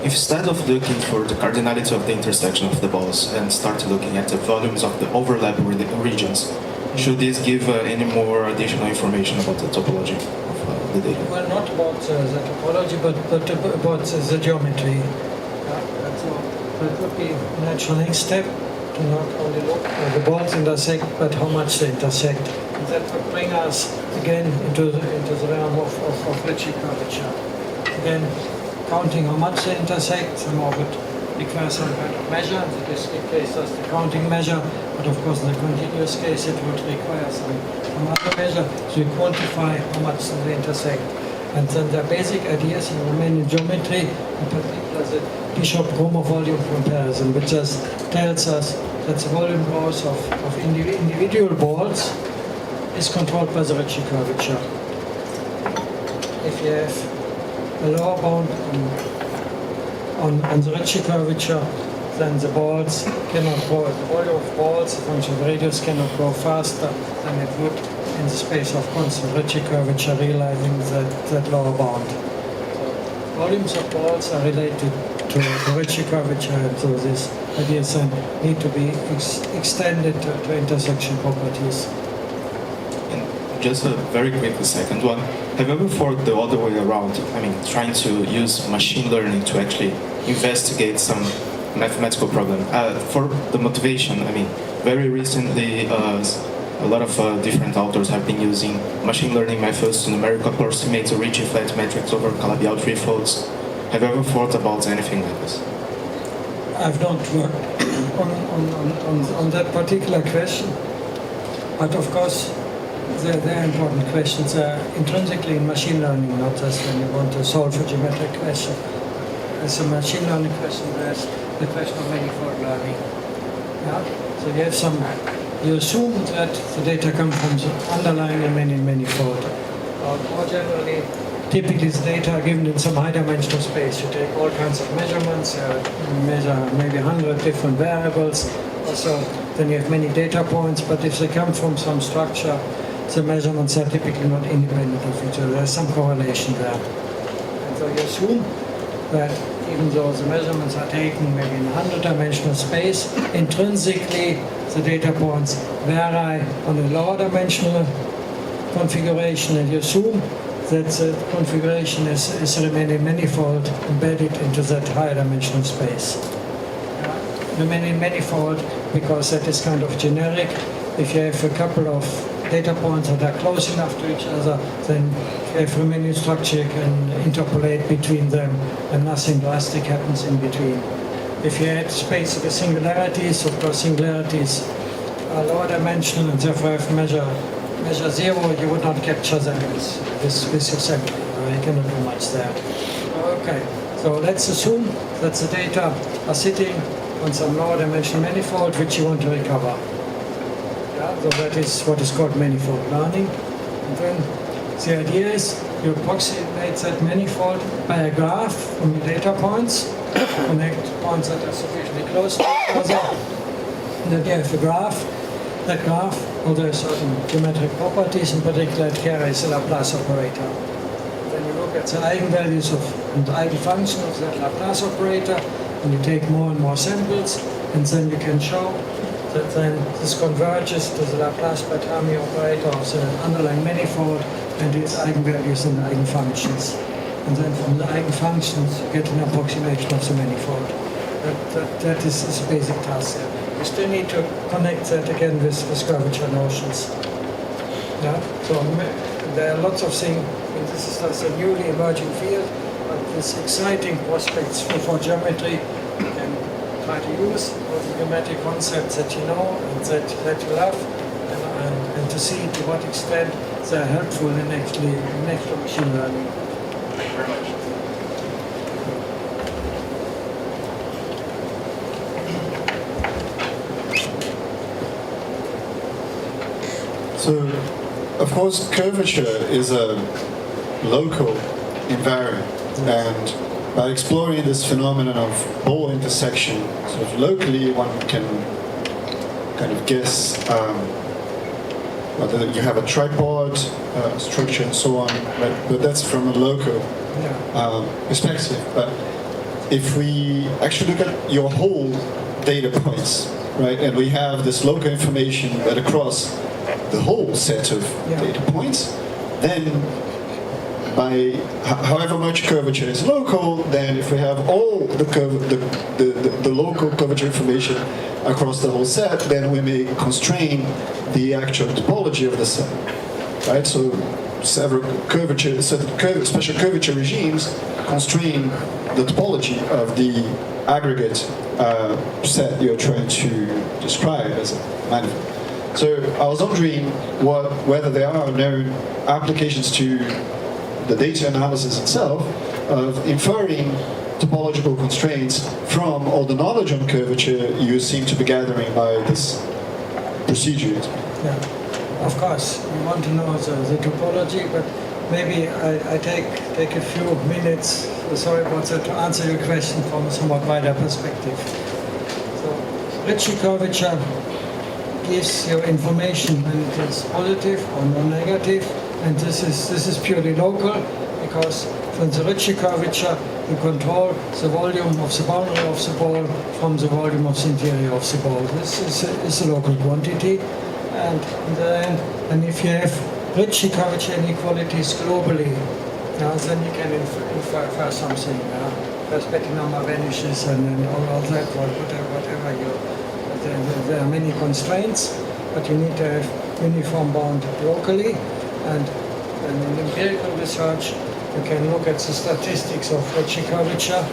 instead of looking for the cardinality of the intersection of the balls and start looking at the volumes of the overlap regions, should this give any more additional information about the topology of the data? Well, not about the topology, but about the geometry. That would be a natural next step to not only look at the balls intersect, but how much they intersect. And that would bring us again into the realm of Ritchie curvature. Again, counting how much they intersect, some of it requires some kind of measure. In the discrete case, that's the counting measure, but of course in the continuous case it would require some other measure. So you quantify how much they intersect. And then the basic ideas in Riemannian geometry, in particular the Bishop-Romer volume comparison, which just tells us that the volume growth of individual balls is controlled by the Ritchie curvature. If you have a lower bound on the Ritchie curvature, then the balls cannot grow. The volume of balls, the function of radius, cannot grow faster than it would in the space of constant Ritchie curvature, realizing that lower bound. So volumes of balls are related to the Ritchie curvature, and so these ideas then need to be extended to intersection properties. Just a very quick second one. Have you ever thought the other way around? I mean, trying to use machine learning to actually investigate some mathematical problem. For the motivation, I mean, very recently, a lot of different authors have been using machine learning methods to numerically approximate the Ritchie flat matrix over Calabi-Yau threefolds. Have you ever thought about anything like this? I've not worked on that particular question, but of course, they're important questions. Intrinsically in machine learning, not just when you want to solve a geometric question. As a machine learning question, there's the question of manifold learning. Yeah? So you have you assume that the data come from the underlying Riemannian manifold. More generally, typically the data are given in some high-dimensional space. You take all kinds of measurements, measure maybe 100 different variables, also then you have many data points, but if they come from some structure, the measurements are typically not independent of each other. There's some correlation there. And so you assume that even though the measurements are taken maybe in a 100-dimensional space, intrinsically the data points vary on a lower dimensional configuration, and you assume that the configuration is remaining manifold embedded into that higher dimensional space. Remaining manifold because that is kind of generic. If you have a couple of data points that are close enough to each other, then you have remaining structure, you can interpolate between them and nothing drastic happens in between. If you add space with singularities, of course singularities are lower dimensional and therefore have measure zero, you would not capture them with your sampling. You cannot do much there. Okay, so let's assume that the data are sitting on some lower dimensional manifold which you want to recover. Yeah, so that is what is called manifold learning. And then the idea is you approximate that manifold by a graph from the data points, connect points that are sufficiently close to each other, and then you have a graph. That graph, although there are certain geometric properties, in particular it carries a Laplace operator. Then you look at the eigenvalues and the eigenfunction of that Laplace operator, and you take more and more samples, and then you can show that then this converges to the Laplace by Fermi operator of the underlying manifold and its eigenvalues and eigenfunctions. And then from the eigenfunctions you get an approximation of the manifold. That is the basic task there. You still need to connect that again with curvature notions. Yeah? So there are lots of things, and this is just a newly emerging field, but this exciting prospects for geometry. You can try to use all the geometric concepts that you know and that you love, and to see to what extent they are helpful in actual machine learning. Thank you very much. So, of course, curvature is a local invariant, and by exploring this phenomenon of ball intersection, sort of locally, one can kind of guess whether you have a tripod structure and so on, but that's from a local perspective. But if we actually look at your whole data points, right, and we have this local information that across the whole set of data points, then by however much curvature is local, then if we have all the local curvature information across the whole set, then we may constrain the actual topology of the set, right? So several special curvature regimes constrain the topology of the aggregate set you're trying to describe as a manifold. So I was wondering whether there are known applications to the data analysis itself of inferring topological constraints from all the knowledge on curvature you seem to be gathering by this procedure. Yeah, of course, you want to know the topology, but maybe I take a few minutes, sorry about that, to answer your question from a somewhat wider perspective. So, Ritchie curvature gives you information when it is positive or non-negative, and this is purely local because from the Ritchie curvature you control the volume of the boundary of the ball from the volume of the interior of the ball. This is a local quantity, and if you have Ritchie curvature inequalities globally, then you can infer something. Perspective number vanishes and then all that, whatever you. There are many constraints, but you need to have uniform bound locally, and in empirical research you can look at the statistics of Ritchie curvature.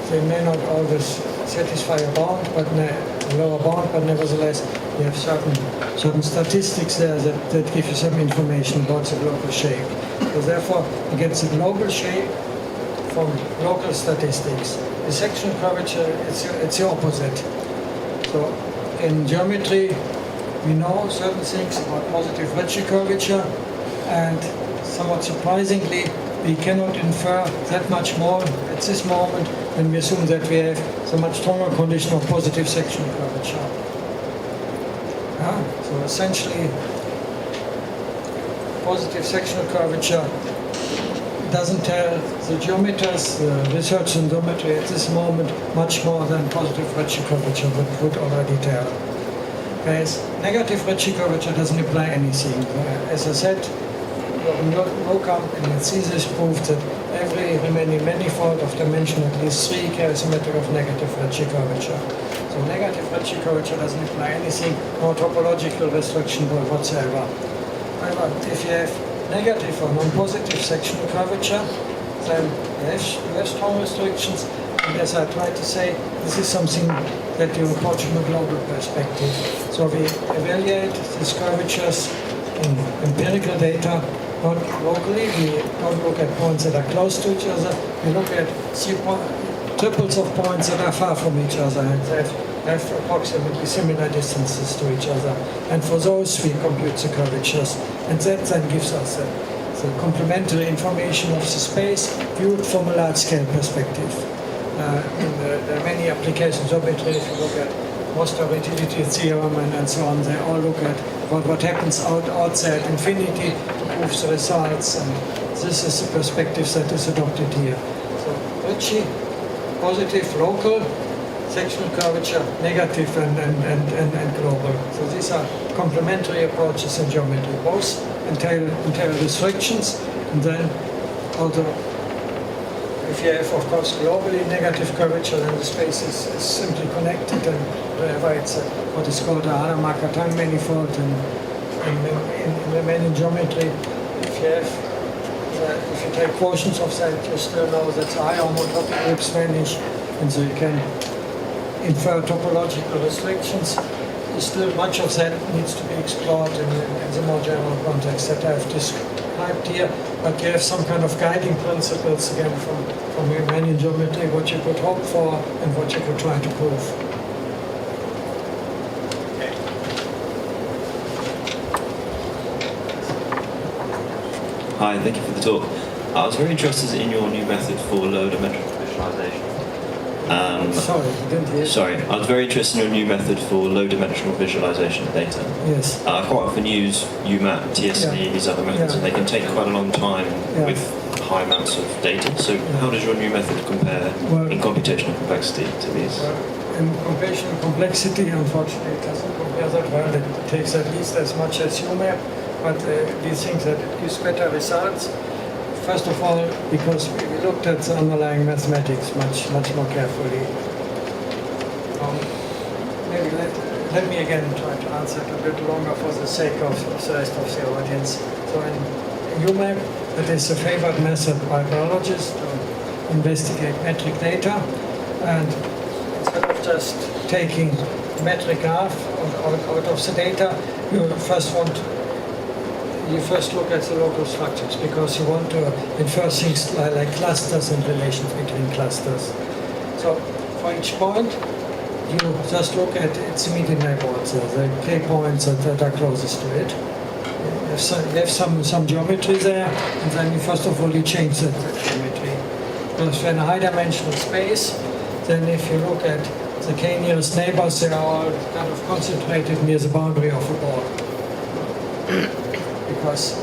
They may not always satisfy a bound, but a lower bound, but nevertheless you have certain statistics there that give you some information about the global shape. So therefore you get the global shape from local statistics. The sectional curvature, it's the opposite. So in geometry, we know certain things about positive Ritchie curvature, and somewhat surprisingly, we cannot infer that much more at this moment when we assume that we have so much stronger condition of positive sectional curvature. So essentially, positive sectional curvature doesn't tell the geometers, the research in geometry at this moment, much more than positive Ritchie curvature would already tell. Whereas negative Ritchie curvature doesn't imply anything. As I said, no company in thesis proved that every remaining manifold of dimension at least 3 carries a metric of negative Ritchie curvature. So negative Ritchie curvature doesn't imply anything, no topological restriction whatsoever. However, if you have negative or non-positive sectional curvature, then you have strong restrictions. And as I tried to say, this is something that you approach from a global perspective. So we evaluate these curvatures in empirical data, not locally. We don't look at points that are close to each other. We look at triples of points that are far from each other and that have approximately similar distances to each other. And for those, we compute the curvatures. And that then gives us the complementary information of the space viewed from a large-scale perspective. There are many applications of it. If you look at Mostar utility theorem and so on, they all look at what happens outside infinity to prove the results, and this is the perspective that is adopted here. So Ritchie, positive, local, sectional curvature, negative and global. So these are complementary approaches in geometry. Both entail restrictions, and then although if you have, of course, globally negative curvature, then the space is simply connected, and wherever it's what is called a Hadamard-Cartan manifold in Riemannian geometry, if you take portions of that, you still know that the higher homotopy groups vanish, and so you can infer topological restrictions. Still, much of that needs to be explored in the more general context that I have described here, but you have some kind of guiding principles again from Riemannian geometry, what you could hope for and what you could try to prove. Hi, thank you for the talk. I was very interested in your new method for low dimensional visualization. Sorry, I didn't hear. Sorry, I was very interested in your new method for low-dimensional visualization of data. Yes. I quite often use UMAP, TSV, these other methods, and they can take quite a long time with high amounts of data. So how does your new method compare in computational complexity to these? In computational complexity, unfortunately, it doesn't compare that well. It takes at least as much as UMAP, but we think that it gives better results. First of all, because we looked at the underlying mathematics much more carefully. Maybe let me again try to answer it a bit longer for the sake of the rest of the audience. So in UMAP, it is a favored method by biologists to investigate metric data, and instead of just taking metric graph out of the data, you first look at the local structures, because you want to infer things like clusters and relations between clusters. So for each point, you just look at its immediate neighborhoods, the k points that are closest to it. You have some geometry there, and then you first of all you change the geometry. Because in a high-dimensional space, then if you look at the k nearest neighbors, they are all kind of concentrated near the boundary of a ball. Because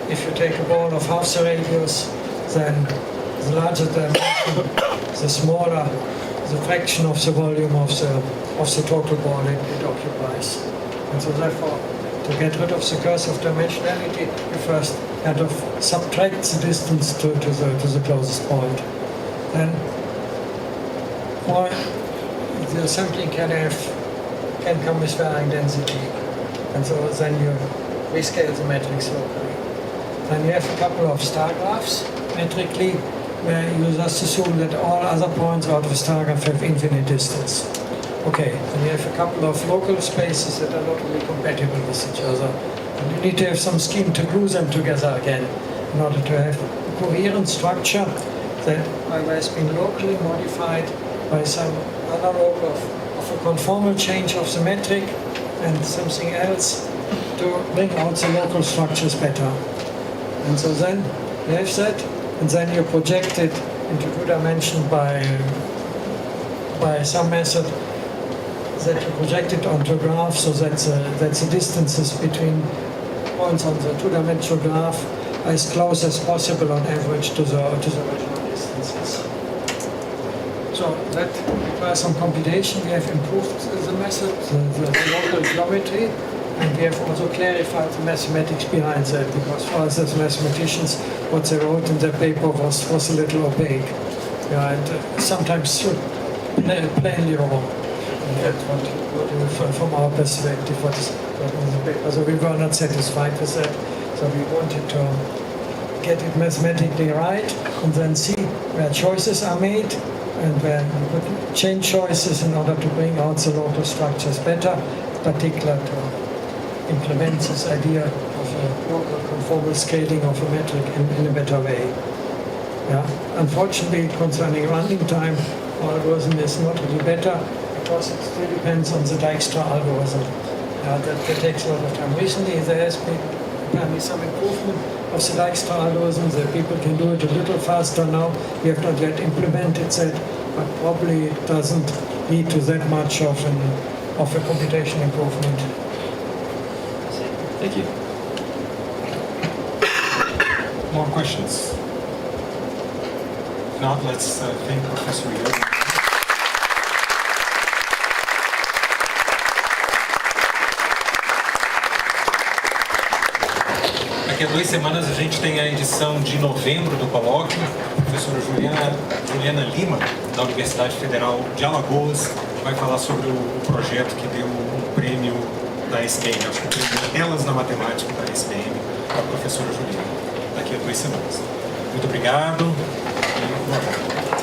if you take a ball of half the radius, then the larger the dimension, the smaller the fraction of the volume of the total ball it occupies. And so therefore, to get rid of the curse of dimensionality, you first kind of subtract the distance to the closest point. Then the sampling can come with varying density. And so then you rescale the matrix locally. Then you have a couple of star graphs metrically, where you just assume that all other points out of a star graph have infinite distance. Okay, then you have a couple of local spaces that are not really compatible with each other. And you need to have some scheme to glue them together again in order to have a coherent structure that has been locally modified by some analog of a conformal change of the metric and something else to bring out the local structures better. And so then you have that, and then you project it into 2 dimensions by some method that you project it onto a graph, so that the distances between points on the 2-dimensional graph are as close as possible on average to the original distances. So that requires some computation. We have improved the method, the local geometry, And we have also clarified the mathematics behind that, because for us as mathematicians, what they wrote in their paper was a little opaque. Yeah, and sometimes plainly wrong. From our perspective, what is in the paper. So we were not satisfied with that. So we wanted to get it mathematically right and then see where choices are made and where you could change choices in order to bring out the local structures better, particular to implement this idea of a local conformal scaling of a metric in a better way. Yeah. Unfortunately, concerning running time, our algorithm is not really better because it still depends on the Dijkstra algorithm. That takes a lot of time. Recently, there has been apparently some improvement of the Dijkstra algorithm, that people can do it a little faster now. We have not yet implemented that, but probably it doesn't lead to that much of a computation improvement. Thank you. More questions? If not, let's thank Professor Jürgen. Daqui a 2 semanas a gente tem a edição de novembro do colóquio. A professora Juliana Lima, da Universidade Federal de Alagoas, vai falar sobre o projeto que deu um prêmio da SPM, acho que o prêmio Elas na Matemática da SPM, a professora Juliana, daqui a 2 semanas. Muito obrigado e boa tarde.